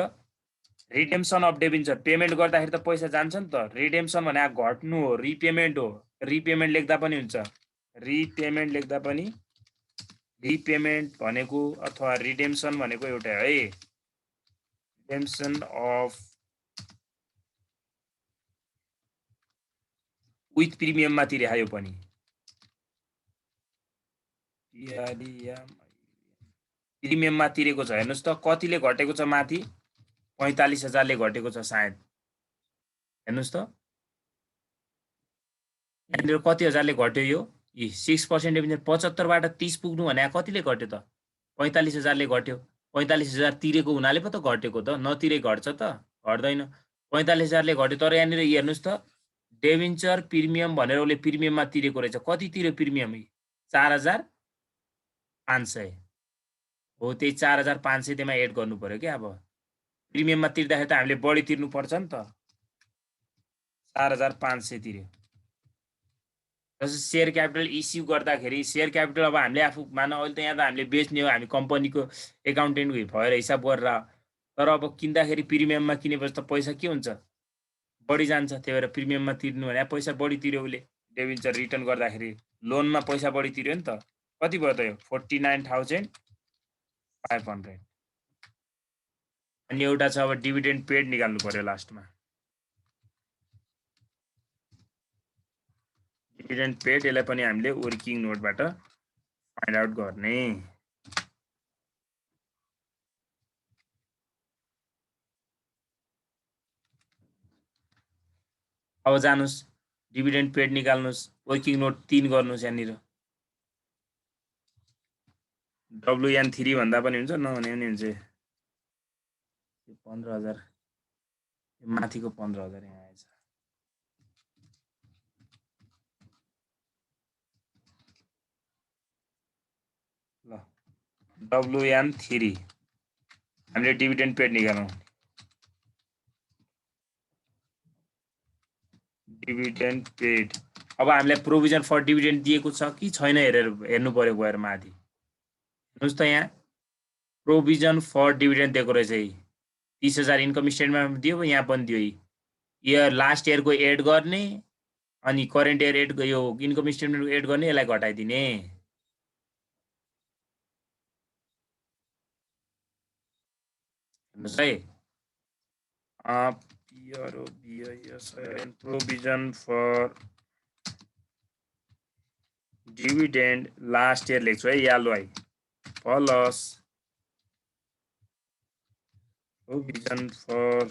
रिडेम्सन अफ डिबेन्चर पेमेन्ट गर्दाखेरि त पैसा जान्छ नि त। रिडेम्सन भने घट्नु हो, रिपेमेन्ट हो। रिपेमेन्ट लेख्दा पनि हुन्छ, रिपेमेन्ट लेख्दा पनि रिपेमेन्ट भनेको अथवा रिडेम्सन भनेको एउटै है। रिडेम्सन अफ विथ प्रिमियममा तिरे आयो पनि प्रिमियममा तिरेको छ। हेर्नुस् त कतिले घटेको छ माथि 45,000ले घटेको छ सायद। हेर्नुस् त यहाँनिर कति हजारले घट्यो यो 6% डिभिजन 75 बाट 30 पुग्नु भने कतिले घट्यो त 45,000ले घट्यो। 45,000 तिरेको हुनाले पो त घटेको त, नतिरे घट्छ त, घट्दैन। 45,000ले घट्यो। तर यहाँनिर हेर्नुस् त डेभेन्चर प्रिमियम भनेर उसले प्रिमियममा तिरेको रहेछ। कति तिर्यो प्रिमियम 4,500 हो। त्यही 4,500 त्यसमा एड गर्नु पर्यो क्या। अब प्रिमियममा तिर्दाखेरि त हामीले बढी तिर्नु पर्छ नि त। 4,500 तिर्यो। जस्तै सेयर क्यापिटल इस्यु गर्दाखेरि सेयर क्यापिटल अब हामीले आफू मान अहिले त यहाँ त हामीले बेच्ने हो, हामी कम्पनीको एकाउन्टेन्ट भएर हिसाब गरेर। तर अब किन्दाखेरि प्रिमियममा किनेपछि त पैसा के हुन्छ, बढी जान्छ। त्यही भएर प्रिमियममा तिर्नु भने पैसा बढी तिर्यो उसले। डेभेन्चर रिटर्न गर्दाखेरि लोनमा पैसा बढी तिर्यो नि त। कति भयो त यो 49,500। अनि एउटा छ अब डिभिडेन्ड पेड निकाल्नु पर्यो लास्टमा। डिभिडेन्ड पेड यसलाई पनि हामीले वर्किङ नोटबाट फाइन्ड आउट गर्ने। अब जानुस् डिभिडेन्ड पेड निकाल्नुस्, वर्किङ नोट 3 गर्नुस्। यहाँनिर WN3 भन्दा पनि हुन्छ, नहुने पनि हुन्छ। 15,000 माथिको 15,000 यहाँ आएछ। ल WN3 हामीले डिभिडेन्ड पेड निकालौँ। डिभिडेन्ड पेड अब हामीलाई प्रोभिजन फर डिभिडेन्ड दिएको छ कि छैन हेरेर हेर्नु पर्यो गएर माथि। हेर्नुस् त यहाँ प्रोभिजन फर डिभिडेन्ड दिएको रहेछ। 30,000 इन्कम स्टेटमेन्टमा दियो, यहाँ पनि दियो। इयर लास्ट इयरको एड गर्ने अनि करेन्ट इयर एड यो इन्कम स्टेटमेन्टको एड गर्ने, यसलाई घटाइदिने। हेर्नुस् है provision for dividend last year लेख्छु है, यालो है, प्लस प्रोभिजन फर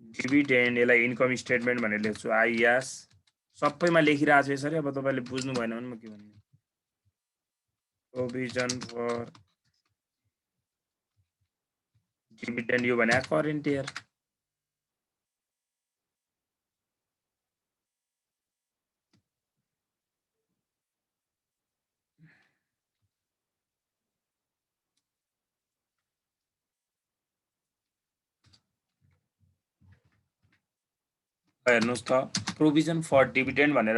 डिभिडेन्ड यसलाई इन्कम स्टेटमेन्ट भनेर लेख्छु। आइएस सबैमा लेखिरहेको छु यसरी। अब तपाईँले बुझ्नु भएन भने म के भन्नु। प्रोभिजन फर डिभिडेन्ड यो भने करेन्ट इयर। हेर्नुस् त प्रोभिजन फर डिभिडेन्ड भनेर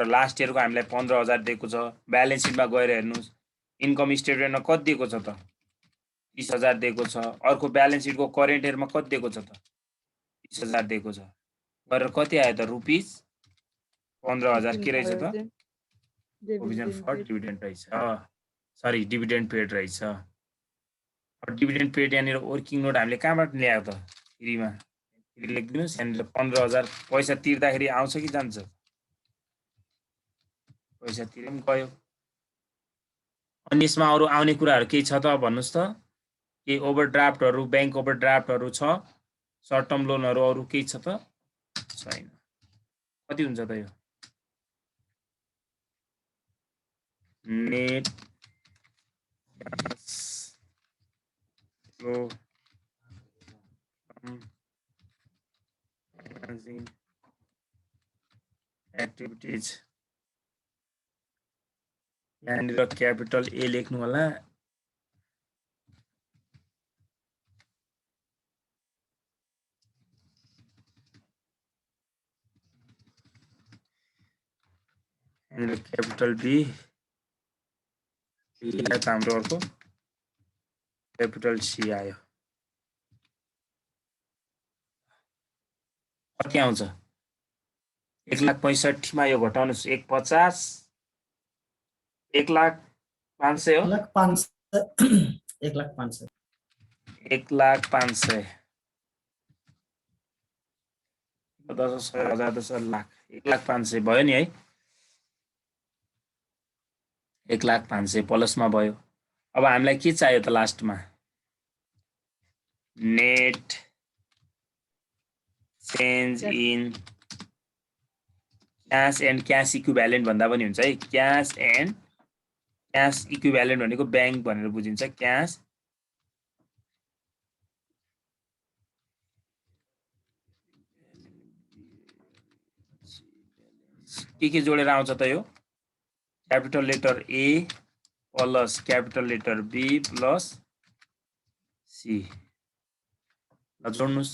लास्ट इयरको हामीलाई 15,000 दिएको छ। ब्यालेन्स सिटमा गएर हेर्नुस् इन्कम स्टेटमेन्टमा कति दिएको छ त 30,000 दिएको छ। अर्को ब्यालेन्स सिटको करेन्ट इयरमा कति दिएको छ त 30,000 दिएको छ। गरेर कति आयो त रुपिस 15,000 के रहेछ त प्रोभिजन फर डिभिडेन्ड रहेछ। सरी डिभिडेन्ड पेड रहेछ। डिभिडेन्ड पेड यहाँनिर वर्किङ नोट हामीले कहाँबाट ल्याएको त फ्रीमा लेखिदिनुहोस्। यहाँनिर 15,000 पैसा तिर्दाखेरि आउँछ कि जान्छ, पैसा तिरे पनि गयो। अनि यसमा अरू आउने कुराहरू केही छ त भन्नुहोस् त। केही ओभरड्राफ्टहरू ब्याङ्क ओभरड्राफ्टहरू छ, सर्ट टर्म लोनहरू अरू केही छ त छैन। कति हुन्छ त यो नेट क्याश फ्लो एक्टिभिटीज। यहाँनिर क्यापिटल ए लेख्नु होला। यहाँनिर क्यापिटल बी आयो त हाम्रो अर्को क्यापिटल सी आयो। कति आउँछ 1,65,000 मा यो घटाउनुस् 1,50,000 1,05,000 हो 1,05,000 1,05,000 1,05,000 10 हजार 10 लाख 1,05,000 भयो नि है 1,05,000 प्लसमा भयो। अब हामीलाई के चाहियो त लास्टमा net change in cash and cash equivalent भन्दा पनि हुन्छ है। क्याश एन्ड क्याश इक्विभ्यालेन्ट भनेको ब्याङ्क भनेर बुझिन्छ। क्याश के जोडेर आउँछ त यो capital letter A plus capital letter B plus C. ल जोड्नुस्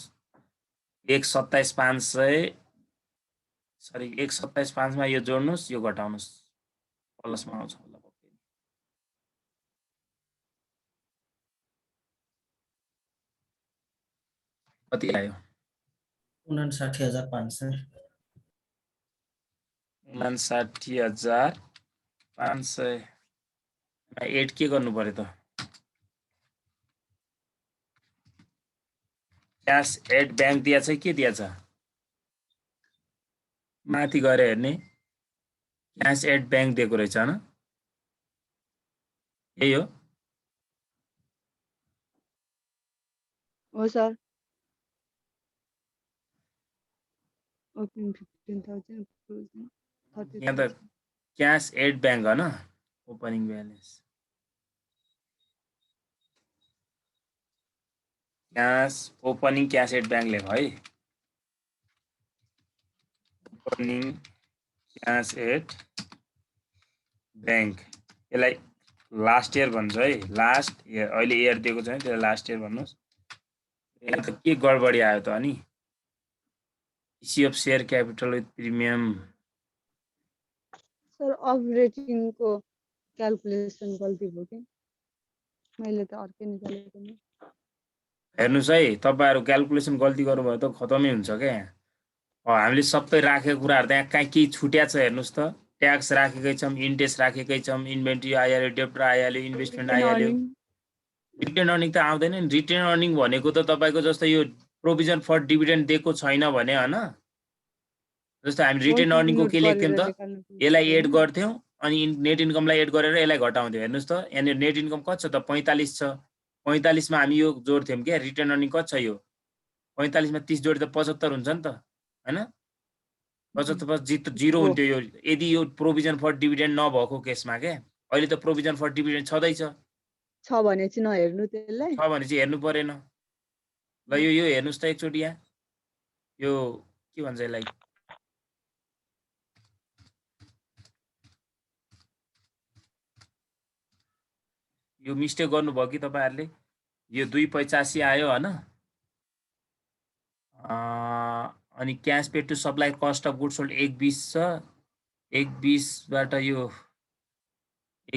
1,27,500 सरी 1,27,500 मा यो जोड्नुस् यो घटाउनुस् प्लसमा आउँछ। कति आयो 59,500 59,500 8 के गर्नु पर्यो त क्याश एट ब्याङ्क दिया छ के दिया छ माथि गएर हेर्ने क्याश एट ब्याङ्क दिएको रहेछ हैन यही हो हो सर ओपनिङ 15,000 क्लोजिङ यहाँ त 30,000 क्याश एट ब्याङ्क हो न opening balance cash opening cash at bank लेख है ओपनिङ क्याश एट ब्याङ्क यसलाई लास्ट इयर भन्छ है लास्ट इयर अहिले इयर दिएको छैन त्यसलाई लास्ट इयर भन्नुस् यहाँ त के गडबडी आयो त अनि issue of share capital with premium sir operating को क्याल्कुलेसन गल्ती भयो कि मैले त अर्कै निकालेको नि हेर्नुस् है तपाईहरु क्याल्कुलेसन गल्ती गर्नुभयो त खतमै हुन्छ के हामीले सबै राखेको कुराहरु त्यहाँ कहीँ केही छुट्या छ हेर्नुस् त ट्याक्स राखेकै छौं इन्ट्रेस्ट राखेकै छौं इन्भेन्टरी आइहाल्यो डेब्टर आइहाल्यो इन्भेस्टमेन्ट आइहाल्यो रिटेन अर्निङ त आउँदैन नि रिटेन अर्निङ भनेको त तपाईको जस्तो यो प्रोभिजन फर डिभिडेन्ड दिएको छैन भने हैन जस्तो हामी रिटेन अर्निङको के लेख्थ्यौं त यसलाई एड गर्थ्यौं अनि नेट इन्कमलाई एड गरेर यसलाई घटाउँथ्यौं हेर्नुस् त यहाँ नेट इन्कम कति छ त 45 छ 45 मा हामी यो जोड्थ्यौं के रिटेन अर्निङ कति छ यो 45 मा 30 जोड्दा 75 हुन्छ नि त हैन 75 + जिरो हुन्थ्यो यो यदि यो प्रोभिजन फर डिभिडेन्ड नभएको केसमा के अहिले त प्रोभिजन फर डिभिडेन्ड छदै छ भने चाहिँ नहेर्नु त्यसलाई छ भने चाहिँ हेर्नु परेन ल यो हेर्नुस् त एकचोटी यहाँ यो के भन्छ यसलाई यो मिस्टेक गर्नुभयो कि तपाईहरुले यो 2,85 आयो हैन अनि cash paid to supply cost of goods sold 1,20 छ 1,20 बाट यो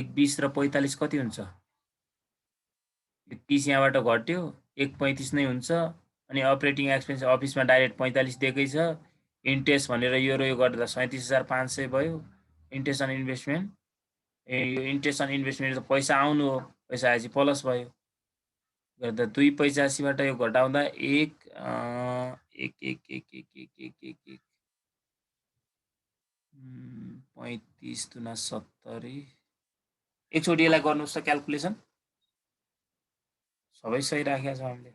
1,20 र 45 कति हुन्छ यो 30 यहाँबाट घट्यो 1,35 नै हुन्छ अनि अपरेटिङ एक्सपेन्स अफिसमा डाइरेक्ट 45 दिएकै छ इन्ट्रेस्ट भनेर यो र यो गर्दा 37,500 भयो इन्ट्रेस्ट अन इन्भेस्टमेन्ट यो इन्ट्रेस्ट अन इन्भेस्टमेन्ट त पैसा आउनु हो पैसा आएपछि प्लस भयो गर्दा 2,85 बाट यो घटाउँदा 35 दुना 70 एकचोटि यसलाई गर्नुस् त क्याल्कुलेसन सबै सही राखेका छौं हामीले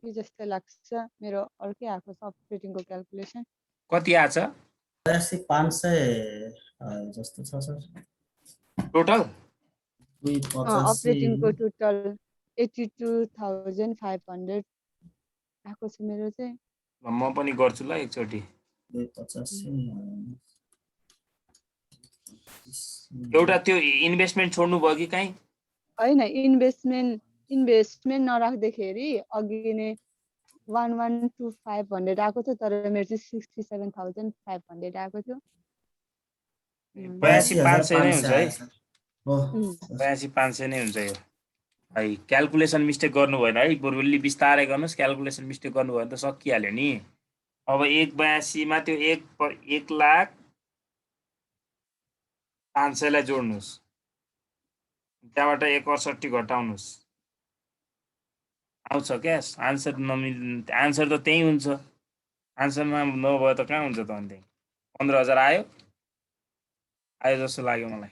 के जस्तो लाग्छ मेरो अर्कै आएको छ अपरेटिङको क्याल्कुलेसन कति आछ 83,500 जस्तो छ सर टोटल 285 अपरेटिङको टोटल 82,500 आएको छ मेरो चाहिँ म पनि गर्छु ल एकचोटि 285 एउटा त्यो इन्भेस्टमेन्ट छोड्नु भयो कि काई हैन इन्भेस्टमेन्ट नराख्दाखेरि अघि नै 112500 आएको थियो तर मेरो चाहिँ 67500 आएको थियो 82,500 नै हुन्छ है। आयो सर हो 82,500 नै हुन्छ यो है। क्याल्कुलेसन मिस्टेक गर्नु भएन है, बरु अलि बिस्तारै गर्नुहोस्। क्याल्कुलेसन मिस्टेक गर्नु भयो भने त सकिहाल्यो नि। अब 182 मा त्यो 1,05,00,000 लाई जोड्नुहोस्, त्यहाँबाट 168 घटाउनुहोस्, आउँछ क्या आन्सर। आन्सर त त्यही हुन्छ, आन्सरमा नभए त कहाँ हुन्छ त अनि त्यही 15,000 आयो जस्तो लाग्यो मलाई।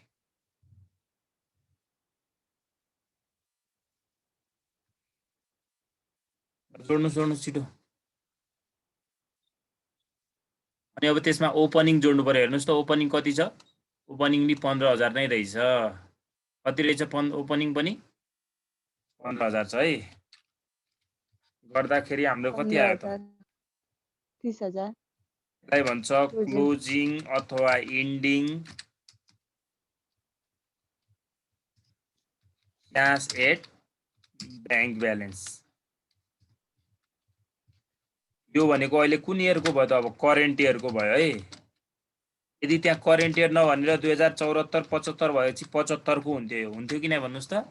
जोड्नुहोस् छिटो। अनि अब त्यसमा ओपनिङ जोड्नु पर्यो। हेर्नुहोस् त ओपनिङ कति छ, ओपनिङ नि 15,000 नै रहेछ। कति रहेछ ओपनिङ पनि 15,000 छ है। गर्दाखेरि हाम्रो कति आयो त 30,000 यसलाई भन्छ क्लोजिङ अथवा ending cash at bank balance. यो भनेको अहिले कुन इयरको भयो त, अब करेन्ट इयरको भयो है। यदि त्यहाँ करेन्ट इयर नभनेर 2074-75 भएपछि 75 को हुन्थ्यो कि नै भन्नुहोस् त।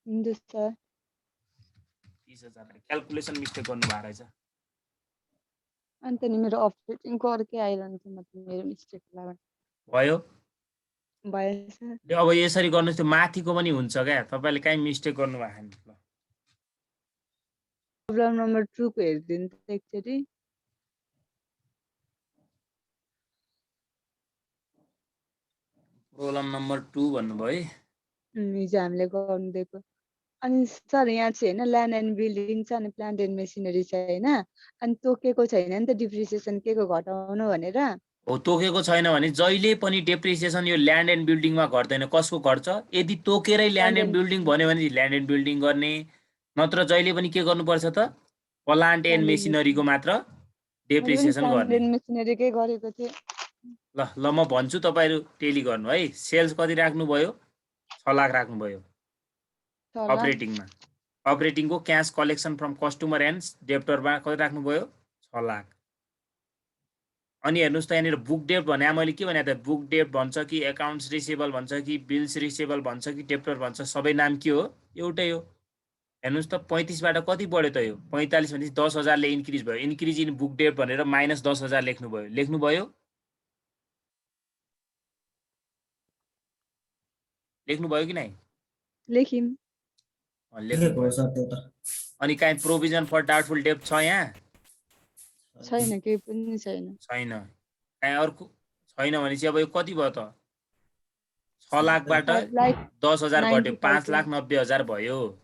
हुन्छ सर 30,000 क्याल्कुलेसन मिस्टेक गर्नु भएको रहेछ। अन्त नि मेरो अपडेटिङको अर्कै आइरहन्छ मतलब मेरो मिस्टेक भयो सर। अब यसरी गर्नुहोस्, त्यो माथिको पनि हुन्छ क्या, तपाईँले काहीँ मिस्टेक गर्नु भएको छैन। प्रब्लम नम्बर 2 को हेरिदिनु त एकचोटि। प्रब्लम नम्बर 2 भन्नुभयो है। हिजो हामीले गर्नु दिएको। अनि सर यहाँ चाहिँ होइन ल्यान्ड एन्ड बिल्डिङ छ अनि प्लान्ट एन्ड मेसिनरी छ होइन, अनि तोकेको छैन नि त डिप्रिसिएसन के को घटाउनु भनेर। हो तोकेको छैन भने जहिले पनि डेप्रिसिएसन यो ल्यान्ड एन्ड बिल्डिङमा घट्दैन। कसको घट्छ, यदि तोकेरै ल्यान्ड एन्ड बिल्डिङ भन्यो भने ल्यान्ड एन्ड बिल्डिङ गर्ने, नत्र जहिले पनि के गर्नुपर्छ त प्लान्ट एन्ड मेसिनरीको मात्र डेप्रिसिएसन गर्ने। मेसिनरीकै गरेको थिएँ। ल म भन्छु, तपाईँहरू टेली गर्नु है। सेल्स कति राख्नुभयो 6 लाख राख्नुभयो अपरेटिङमा। अपरेटिङको cash collection from customer and डेप्टरमा कति राख्नुभयो 6 लाख। अनि हेर्नुहोस् त यहाँनिर बुक डेप्ट भने मैले के भने त, बुक डेप्ट भन्छ कि एकाउन्ट्स रिसिभेबल भन्छ कि बिल्स रिसिभेबल भन्छ कि डेप्टर भन्छ, सबै नाम के हो एउटै हो। हेर्नुहोस् त 35 बाट कति बढ्यो त यो 45 भनेपछि 10,000 ले इन्क्रिज भयो। इन्क्रिज इन बुक डेप्ट भनेर माइनस 10,000 लेख्नुभयो कि नै लेखिम। अनि काहीँ प्रोभिजन फर डाउटफुल डेप्ट छ यहाँ छैन, केही पनि छैन। काहीँ अर्को छैन भनेपछि अब यो कति भयो त 6 लाखबाट 10,000 घट्यो 5,90,000 भयो।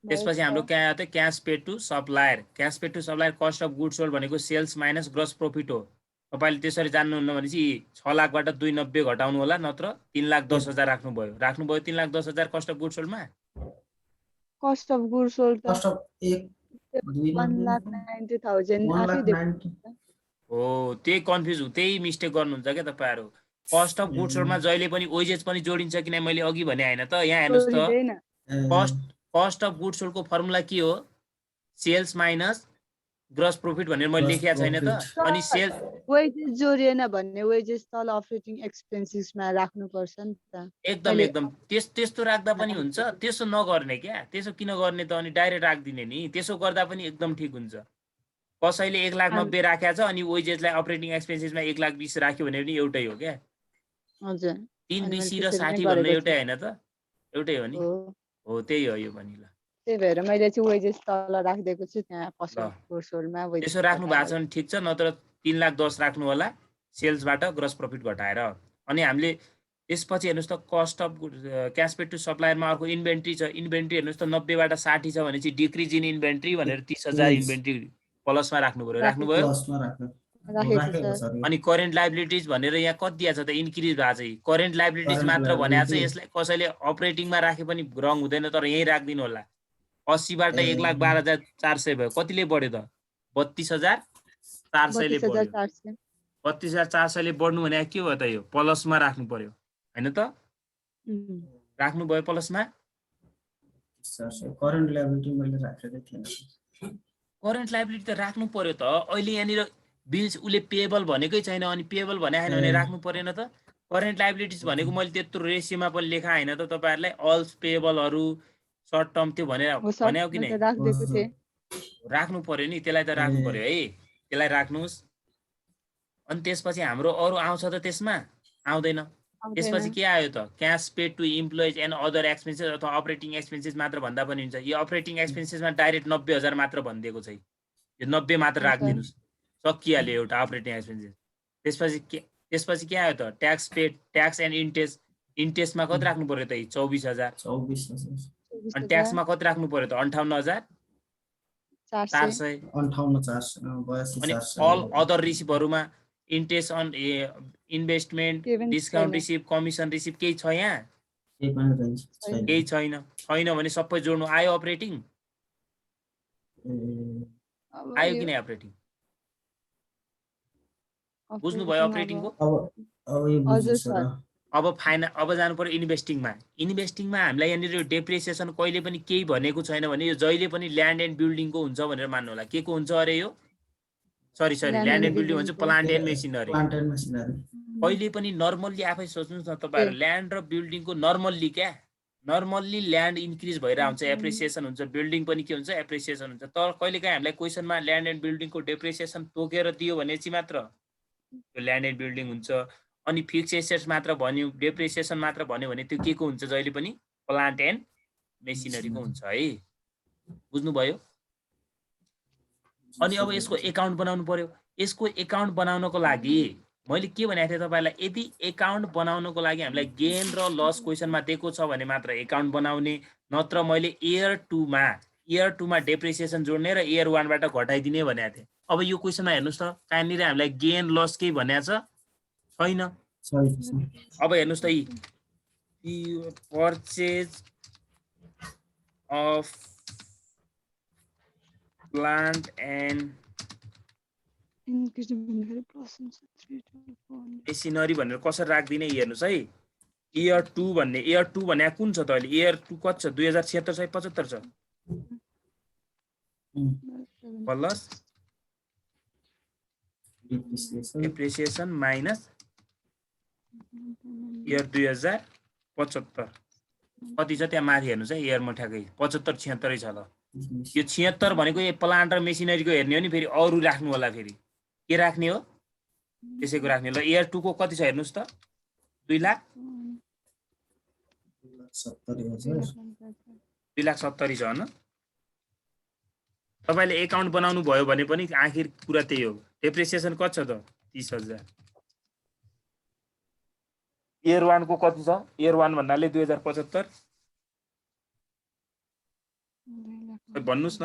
त्यसपछि हाम्रो के आयो त cash paid to supplier. Cash paid to supplier cost of goods sold भनेको सेल्स माइनस ग्रस प्रॉफिट हो। तपाईले त्यसरी जान्नुहुन्न भनेपछि 6 लाखबाट 290 घटाउनु होला, नत्र 3,10,000 राख्नुभयो 3,10,000 कस्ट अफ गुड्स सोल्डमा। कस्ट अफ गुड्स सोल्ड त 1,90,000 हो। त्यही कन्फ्युज त्यही मिस्टेक गर्नुहुन्छ क्या तपाईहरु। कस्ट अफ गुड्स सोल्डमा जहिले पनि वेजेस पनि जोडिन्छ कि नै मैले अघि भने हैन त। यहाँ हेर्नुस् त कस्ट अफ गुड्स सोल्ड को फर्मुला के हो, सेल्स माइनस ग्रस प्रॉफिट भनेर मैले लेखेको छैन त। अनि सेल्स वेजेस जोडिएन भन्ने वेजेस तल अपरेटिङ एक्सपेन्सेसमा राख्नु पर्छ नि त। एकदम त्यस्तो राख्दा पनि हुन्छ। त्यसो नगर्ने क्या, त्यसो किन गर्ने त, अनि डाइरेक्ट राख्दिने नि। त्यसो गर्दा पनि एकदम ठीक हुन्छ। कसैले 1,90,000 राखेको छ अनि वेजेसलाई अपरेटिङ एक्सपेन्सेसमा 1,20,000 राख्यो भने पनि एउटै हो क्या। हजुर 320 र 60 भन्ने एउटै हैन त, एउटै हो नि। हो त्यही हो यो पनि। ल त्यही भएर मैले चाहिँ वेजेस तल राख्दिएको छु त्यहाँ कस्ट अफ गुड्स सोल्डमा वेजेस। त्यसो राख्नु भएको छ भने ठीक छ, नत्र 3,10,000 राख्नु होला सेल्सबाट ग्रस प्रॉफिट घटाएर। अनि हामीले त्यसपछि हेर्नुस् त cost of cash paid to सप्लायरमा अर्को इन्भेन्ट्री छ। इन्भेन्ट्री हेर्नुस् त 90 बाट 60 छ भने चाहिँ डिक्रिज इन इन्भेन्ट्री भनेर 30,000 इन्भेन्ट्री प्लसमा राख्नुभयो। अनि करेन्ट लायबिलिटीज भनेर यहाँ कति दिएको छ त, इन्क्रिज भएको छ। करेन्ट लायबिलिटीज मात्र भनेको छ, यसलाई कसैले अपरेटिङमा राखे पनि रङ हुँदैन, तर यही राख्दिनु होला। 80 बाट 1,12,400 भयो, कतिले बढ्यो त 32,400 ले बढ्यो। 32,400 ले बढ्नु भने के भयो त, यो प्लसमा राख्नु पर्यो हैन त। राख्नु भयो प्लसमा। 400 करेन्ट लायबिलिटी मैले राखेकै थिएन करेन्ट लायबिलिटी त राख्नु पर्यो त अहिले यहाँनिर बिल्स उसले पेएबल भनेकै छैन अनि पेएबल भने छैन भने राख्नु परेन त करेन्ट लायबिलिटिज भनेको मैले त्यत्रो रेसियोमा पनि लेखा हैन त तपाईहरुलाई अल्स पेएबलहरु सर्ट टर्म त्यो भनेर हो सर भन्याउ कि म नै त राख्दिएको थिएँ राख्नु पर्यो नि त्यसलाई त राख्नु पर्यो है त्यसलाई राख्नुस् अनि त्यसपछि हाम्रो अरु आउँछ त त्यसमा आउँदैन त्यसपछि आउँदैन के आयो त cash paid to employees and other expenses अथवा अपरेटिङ एक्सपेन्सेस मात्र भन्दा पनि हुन्छ यो अपरेटिङ एक्सपेन्सेसमा डाइरेक्ट 90,000 मात्र भनिदिएको छ यो 90 मात्र हो सर राखिदिनुस् सकिहाल्यो एउटा अपरेटिङ एक्सपेन्सेस त्यसपछि के आयो त ट्याक्स पेड ट्याक्स एन्ड इन्टेस्टमा कति राख्नु पर्यो त 24,000 अनि ट्याक्समा कति राख्नु पर्यो त 58,400 अनि अल अदर रिसिभहरुमा इन्ट्रेस्ट अन इन्भेस्टमेन्ट केही पनि डिस्काउन्ट छैन। रिसिभ कमिसन रिसिभ केही छ यहाँ छैन केही छैन भने सबै जोड्नु आयो अपरेटिङ अब आयो यो कि नै अपरेटिङ बुझ्नुभयो अपरेटिङ अपरेटिङको अब यो हजुर बुझ्छु सर सर अब जानु पर्यो इन्भेस्टिङमा हामीलाई यहाँनिर डेप्रिसिएसन कहिले पनि केही भनेको छैन भने यो जहिले पनि ल्यान्ड एन्ड बिल्डिङको हुन्छ भनेर मान्नु होला के को हुन्छ अरे यो sorry Land land and and building भन्छ building को। Plant and machinery plant and machinery कहिले पनि नर्मल्ली आफै सोच्नुहोस् न तपाईहरु ल्यान्ड र बिल्डिङको नर्मल्ली ल्यान्ड इन्क्रिज भएर आउँछ एप्रिसिएसन हुन्छ बिल्डिङ पनि के हुन्छ एप्रिसिएसन हुन्छ तर कहिलेकाहीँ हामीलाई क्वेशनमा ल्यान्ड एन्ड बिल्डिङको डेप्रिसिएसन तोकेर दियो भनेपछि मात्र त्यो ल्यान्ड एन्ड बिल्डिङ हुन्छ अनि फिक्स एसेट्स मात्र भन्यो डेप्रिसिएसन मात्र भन्यो भने त्यो के को हुन्छ जहिले पनि प्लान्ट एन्ड मेसिनरीको हुन्छ है बुझ्नुभयो अनि अब यसको एकाउन्ट बनाउनु पर्यो यसको एकाउन्ट बनाउनको लागि मैले के भनेको थिएँ तपाईलाई यदि एकाउन्ट बनाउनको लागि हामीलाई गेन र लस क्वेशनमा दिएको छ भने मात्र एकाउन्ट बनाउने नत्र मैले इयर 2 मा डेप्रिसिएसन जोड्ने र इयर 1 बाट घटाइदिने भनेको थिएँ अब यो क्वेशनमा हेर्नुस् त कहाँनिर हामीलाई गेन लस केही भनेको छैन अब हेर्नुस् त यी purchase of plant and machinery भनेर कसरी राख्दिने हेर्नुस् है इयर 2 भन्ने कुन छ त अहिले इयर 2 कति छ 2076 छ 75 छ प्लस डेप्रिसिएसन माइनस इयर 2075 कति छ त्यहाँ माथि हेर्नुस् है इयरमा ठ्याक्कै 75 76 छ ल यो 76 भनेको यो प्लान्ट र मेसिनरीको हेर्ने हो नि फेरि अरु राख्नु होला फेरि के राख्ने हो त्यसैको राख्ने ल इयर 2 को कति छ हेर्नुस् त 2,70,000 छ हैन तपाईले एकाउन्ट बनाउनु भयो भने पनि आखिर कुरा त्यही हो डेप्रिसिएसन कति छ त 30,000 इयर 1 को कति छ इयर 1 भन्नाले 2075 भन्नुस् न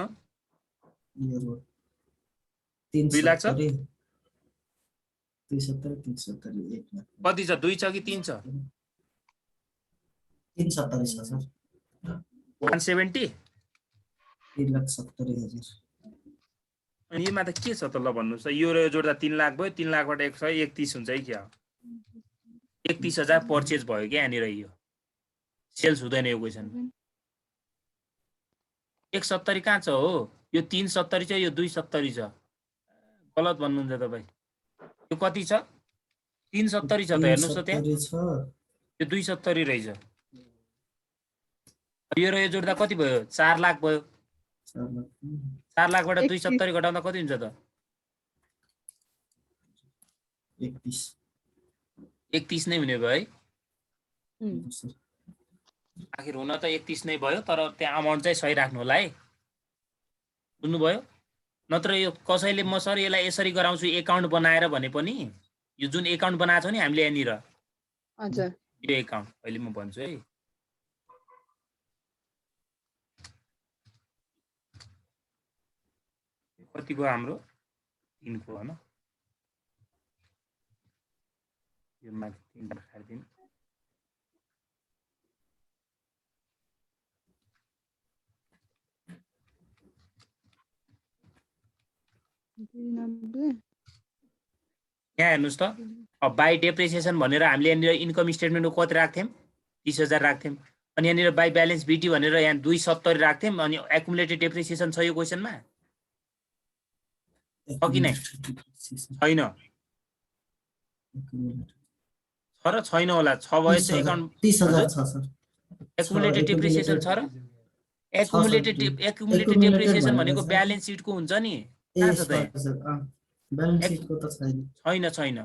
2 लाख छ कति छ 2 छ कि 3 छ 370 छ सर 170 3,70,000 अनि यसमा त के छ त ल भन्नुस् त यो र यो जोड्दा 3 लाख भयो 3 लाखबाट 131 हुन्छ है क्या 31,000 पर्चेज भयो क्या यहाँनिर यो सेल्स हुँदैन यो क्वेशन 170 कहाँ छ हो यो 370 छ यो 270 छ गलत भन्नुहुन्छ तपाईँ यो कति छ 370 छ त हेर्नुस् त त्यहाँ यो 270 रहेछ यो र यो जोड्दा कति भयो 4 लाख भयो 4 लाखबाट 270 घटाउँदा कति हुन्छ त 31 नै हुने भयो है आखिर हुन त 31 नै भयो तर त्यहाँ अमाउन्ट चाहिँ सही राख्नु होला है बुझ्नुभयो नत्र यो कसैले म सर यसलाई यसरी गराउँछु एकाउन्ट बनाएर भने पनि यो जुन एकाउन्ट बनाएको छ नि हामीले यहाँनिर हजुर यो एकाउन्ट अहिले म भन्छु है कति भयो हाम्रो 3 को हैन यो माथि 3 राखिदिनु यहाँ हेर्नुस् त अब बाई डेप्रिसिएसन भनेर हामीले यहाँनिर इन्कम स्टेटमेन्टको कति राख्थ्यौं 30,000 राख्थ्यौं अनि यहाँनिर बाई ब्यालेन्स बिटी भनेर यहाँ 270 राख्थ्यौँ अनि एकुमुलेटेड डेप्रिसिएसन छ यो क्वेसनमा कि नै? छैन छ र छैन होला छ भयो चाहिँ एकाउन्ट 30,000 छ सर एकुमुलेटेड डेप्रिसिएसन छ र एकुमुलेटेड डेप्रिसिएसन भनेको ब्यालेन्स सिटको हुन्छ नि कहाँ छ त यहाँ? ब्यालेन्स सिटको त छैन छैन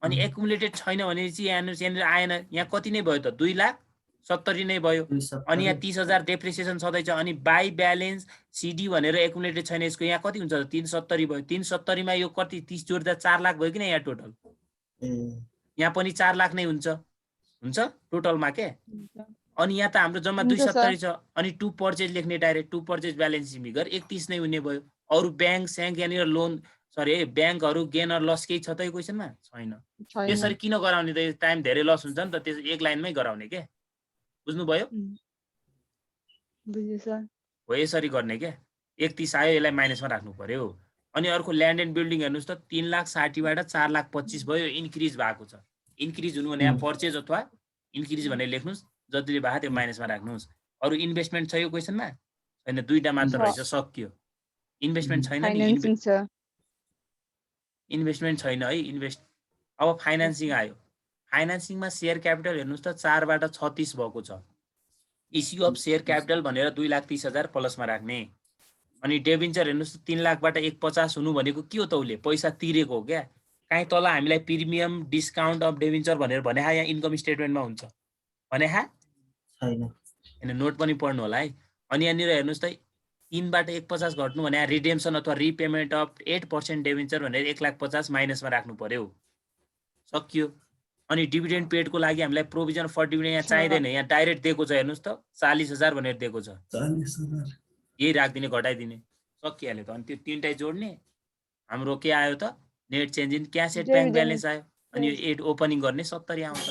अनि एकुमुलेटेड छैन भनेपछि यहाँनिर आएन यहाँ कति नै भयो त 2,70,000 नै भयो अनि यहाँ 30,000 डेप्रिसिएसन छँदैछ अनि बाई ब्यालेन्स सिडी भनेर एकुमुलेटेड छैन यसको यहाँ कति हुन्छ त 370 भयो 370 मा यो कति 30 जोड्दा 4 लाख भयो कि न यहाँ टोटल यहाँ पनि 4 लाख नै हुन्छ टोटलमा के अनि यहाँ त हाम्रो जम्मा 270 छ अनि टु पर्चेज लेख्ने direct to purchase balance figure 31 नै हुने भयो अरु ब्याङ्क स्याङ्क यहाँनिर लोन सरी ब्याङ्कहरु गेन अर लस केही छ त यो क्वेसनमा छैन यसरी किन गराउने त टाइम धेरै लस हुन्छ नि त त्यस एक लाइनमै गराउने के बुझ्नुभयो बुझ्यो सर हो यसरी गर्ने के 31 आयो यसलाई माइनसमा राख्नु पर्यो अनि अर्को ल्यान्ड एन्ड बिल्डिङ हेर्नुस् त 3,60,000 बाट 4,25,000 भयो इन्क्रिज भएको छ इन्क्रिज हुनु भने यहाँ पर्चेज अथवा इन्क्रिज भनेर लेख्नुस् जतिले भए त्यो माइनसमा राख्नुस् अरु इन्भेस्टमेन्ट छ यो क्वेसनमा हैन दुईटा मात्र रहेछ सक्यो इन्भेस्टमेन्ट छैन नि इन्भेस्टमेन्ट छैन है अब फाइनान्सिङ आयो फाइनान्सिङमा शेयर क्यापिटल हेर्नुस् त 4 बाट 36 भएको छ इस्यु अफ शेयर क्यापिटल भनेर 2,30,000 प्लसमा राख्ने अनि डेबिन्चर हेर्नुस् त 3 लाखबाट 150 हुनु भनेको के हो त उले पैसा तिरेको हो क्या काई तल हामीलाई प्रिमियम डिस्काउन्ट अफ डेबिन्चर भनेर भने यहाँ इन्कम स्टेटमेन्टमा हुन्छ भने छैन हैन नोट पनि पढ्नु होला है अनि यहाँनिर हेर्नुस् त 3 बाट 150 घट्नु भने रिडेम्सन अथवा रिपेमेन्ट अफ 8% डेबिन्चर भनेर 1,50,000 माइनसमा राख्नु पर्यो सक्यो अनि डिभिडेन्ड पेडको लागि हामीलाई प्रोभिजन फर डिभिडेन्ड यहाँ चाहिदैन यहाँ डाइरेक्ट दिएको छ हेर्नुस् त 40,000 भनेर दिएको छ 40,000 यही राख्दिने घटाइदिने सकिहाल्यो त अनि त्यो तीनटै जोड्ने हाम्रो के आयो त net change in cash at bank balance आयो अनि यो 8 ओपनिङ गर्ने 70 आउँछ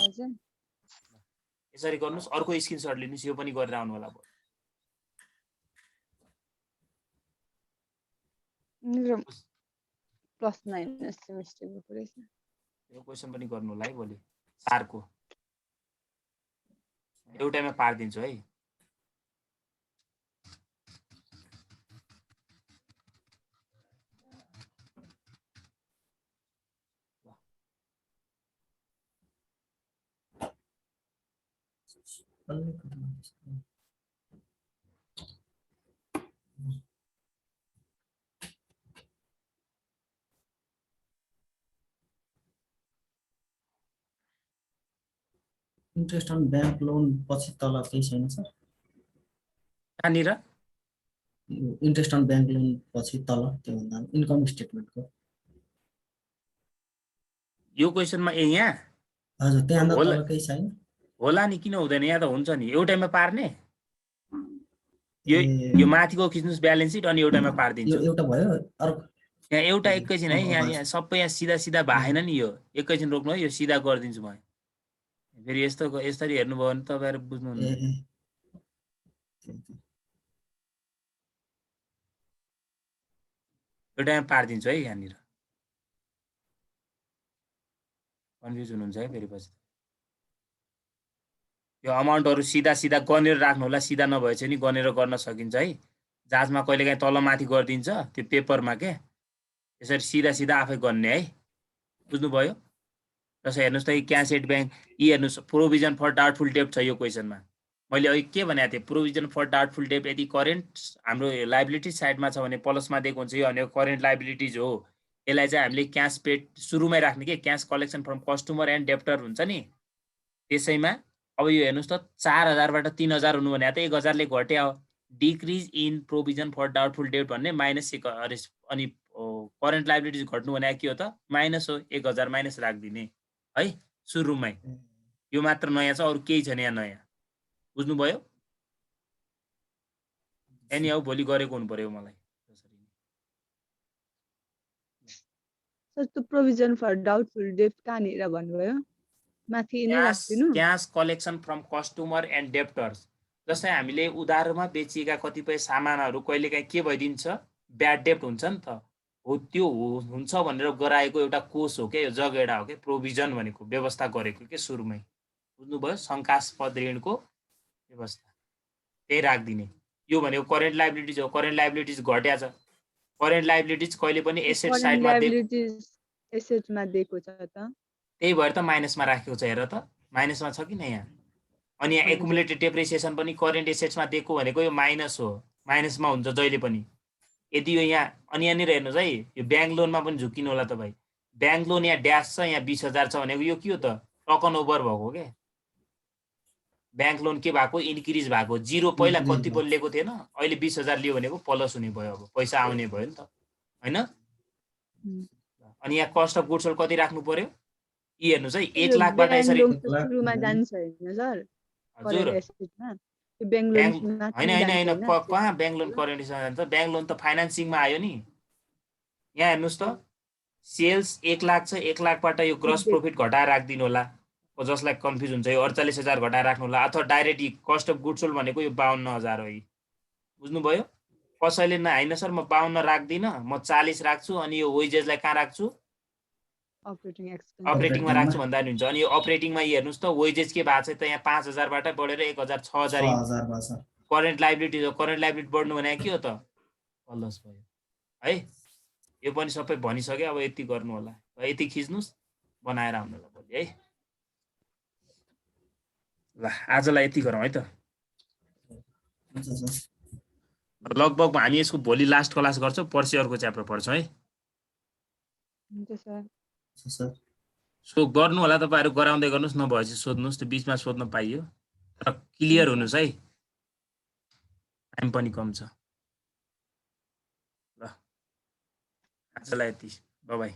यसरी गर्नुस् अर्को स्क्रिनशट लिनुस् यो पनि गरेर आउनु होला प्लस माइनस सेमेस्टरको कुरा छ यो क्वेशन पनि गर्नु होला है भोलि सारको एउटैमा पार्दिन्छु है इन्ट्रेस्ट अन ब्याङ्क लोन पछि तल केही छैन सर कहाँनिर इन्ट्रेस्ट अन ब्याङ्क लोन पछि तल त्यो भन्दा इन्कम स्टेटमेन्टको यो क्वेशनमा यहाँ हजुर त्यहाँ तल केही छैन होला नि किन हुँदैन यहाँ त हुन्छ नि एउटैमा पार्ने यो माथिको खिच्नुस् ब्यालेन्स सिट अनि एउटैमा पार्दिन्छु एउटा भयो अर्को यहाँ एउटा एकैछिन है यहाँ सबै यहाँ सिधा सिधा भएन नि यो एकैछिन रोक्नु है यो सिधा गरिदिन्छु म फेरि यसरी हेर्नुभयो भने तपाईहरु बुझ्नुहुन्न एउटैमा पार्दिन्छु है यहाँनिर कन्फ्युज हुनुहुन्छ है फेरि पछि यो अमाउन्टहरु सिधा सिधा गनेर राख्नु होला सिधा नभए चाहिँ नि गनेर गर्न सकिन्छ है जाँचमा कहिलेकाहीँ तल माथि गरिदिन्छ त्यो पेपरमा के यसरी सिधा सिधा आफै गर्ने है बुझ्नुभयो जस्तै हेर्नुस् त क्याश एट ब्याङ्क हेर्नुस् प्रोभिजन फर डाउटफुल डेब्ट छ यो क्वेशनमा मैले अघि के भनेको थिएँ प्रोभिजन फर डाउटफुल डेब्ट यदि करेन्ट हाम्रो लायबिलिटी साइडमा छ भने प्लसमा दिएको हुन्छ यो भनेको करेन्ट लायबिलिटिज हो यसलाई चाहिँ हामीले क्याश पेड सुरुमै राख्ने के cash collection from customer and debtor हुन्छ नि त्यसैमा अब यो हेर्नुस् त 4,000 बाट 3,000 हुनु भने त 1,000 ले घट्यो decrease in provision for doubtful डेब्ट भन्ने माइनस अनि करेन्ट लायबिलिटिज घट्नु भने के हो त माइनस हो 1,000 माइनस राख्दिने है सुरुमै यो मात्र नयाँ छ अरु केही छैन यहाँ नयाँ बुझ्नुभयो एनी हाउ भोलि गरेको हुनु पर्यो मलाई सर त्यो प्रोभिजन फर डाउटफुल डेब्ट कहाँनिर भन्नुभयो माथि नै राख्दिनु cash collection from customer and debtors जस्तै हामीले उधारमा बेचिएका कतिपय सामानहरु कहिलेकाहीँ के भइदिन्छ ब्याड डेब्ट हुन्छ नि त हो त्यो हुन्छ भनेर गराएको एउटा कोष हो के यो जगेडा हो के प्रोभिजन भनेको व्यवस्था गरेको के सुरुमै बुझ्नुभयो शंकास्पद ऋणको व्यवस्था त्यही राखिदिने। यो भनेको करेन्ट लायबिलिटिज हो, करेन्ट लायबिलिटिज घट्या छ। करेन्ट लायबिलिटिज कहिले पनि एसेट करेन्ट साइडमा लायबिलिटिज एसेटमा दिएको छ त त्यही भएर त माइनसमा राखेको छ हेर त, माइनसमा छ कि यहाँ। अनि यहाँ हजुर। एकुमुलेटेड डेप्रिसिएसन पनि करेन्ट एसेट्समा दिएको भनेको यो माइनस हो, माइनसमा हुन्छ जहिले पनि। यदि यो यहाँ अनि यहाँनिर हेर्नुहोस् है, यो ब्याङ्क लोनमा पनि झुकिनु होला तपाईँ। ब्याङ्क लोन यहाँ ड्यास छ, यहाँ 20,000 छ भनेको यो के हो त, टकन ओभर भएको क्या। ब्याङ्क लोन के भएको, इन्क्रिज भएको। 0 पहिला Increase कति भएको। लिएको थिएन, अहिले 20,000 लियो भनेको प्लस हुने भयो, अब पैसा आउने भयो नि त, होइन? अनि यहाँ कस्ट अफ गुड्स सोल्ड कति राख्नु पर्यो, यी हेर्नुहोस् है, 1 लाखबाट ब्याङ्क यसरी लोन 1 लाख सुरुमा हुँदैन। जान्छ होइन सर हजुर करेन्ट एसेटमा त्यो ब्याङ्क ब्याङ्क लोनमा होइन कहाँ ब्याङ्क लोन करेन्ट एसेटमा जान्छ, ब्याङ्क लोन त फाइनेन्सिङमा आयो नि। यहाँ हेर्नुहोस् त, सेल्स 1 लाख छ, 1 लाखबाट यो ग्रस प्रफिट घटाएर राखिदिनु होला, जसलाई कन्फ्युज हुन्छ यो 48,000 घटाएर राख्नु होला, अथवा direct cost of goods sold भनेको यो 52,000 हो। यी बुझ्नुभयो? कसैले न होइन सर म 52 राख्दिनँ, म 40 राख्छु, अनि यो वेजेसलाई कहाँ राख्छु, अपरेटिङ एक्सपेन्स अपरेटिङमा Operating राख्छु मा। भन्दा नि हुन्छ। अनि यो अपरेटिङमा हेर्नुहोस् त, वेजेस के भएको छ त, यहाँ 5,000बाट बढेर 1,000 6,000 6,000 भएको छ। करेन्ट लायबिलिटी हो। करेन्ट लायबिलिटी बढ्नु भने के हो त, प्लस भयो है। यो पनि सबै भनिसक्यो, अब यति गर्नु होला, यति खिच्नुहोस्, बनाएर आउनु होला भोलि है। ल आजलाई यति गरौँ है त। हुन्छ सर। लगभग हामी यसको भोलि लास्ट क्लास गर्छौँ, पर्सि अर्को च्याप्टर पढ्छौँ है। हुन्छ सर हुन्छ सर। सो गर्नु होला तपाईँहरू, गराउँदै गर्नुहोस्, नभएपछि सोध्नुहोस्, त्यो बिचमा सोध्न पाइयो, तर क्लियर हुनुहोस् है, टाइम पनि कम छ। ल आजलाई यति, बाइ बाइ।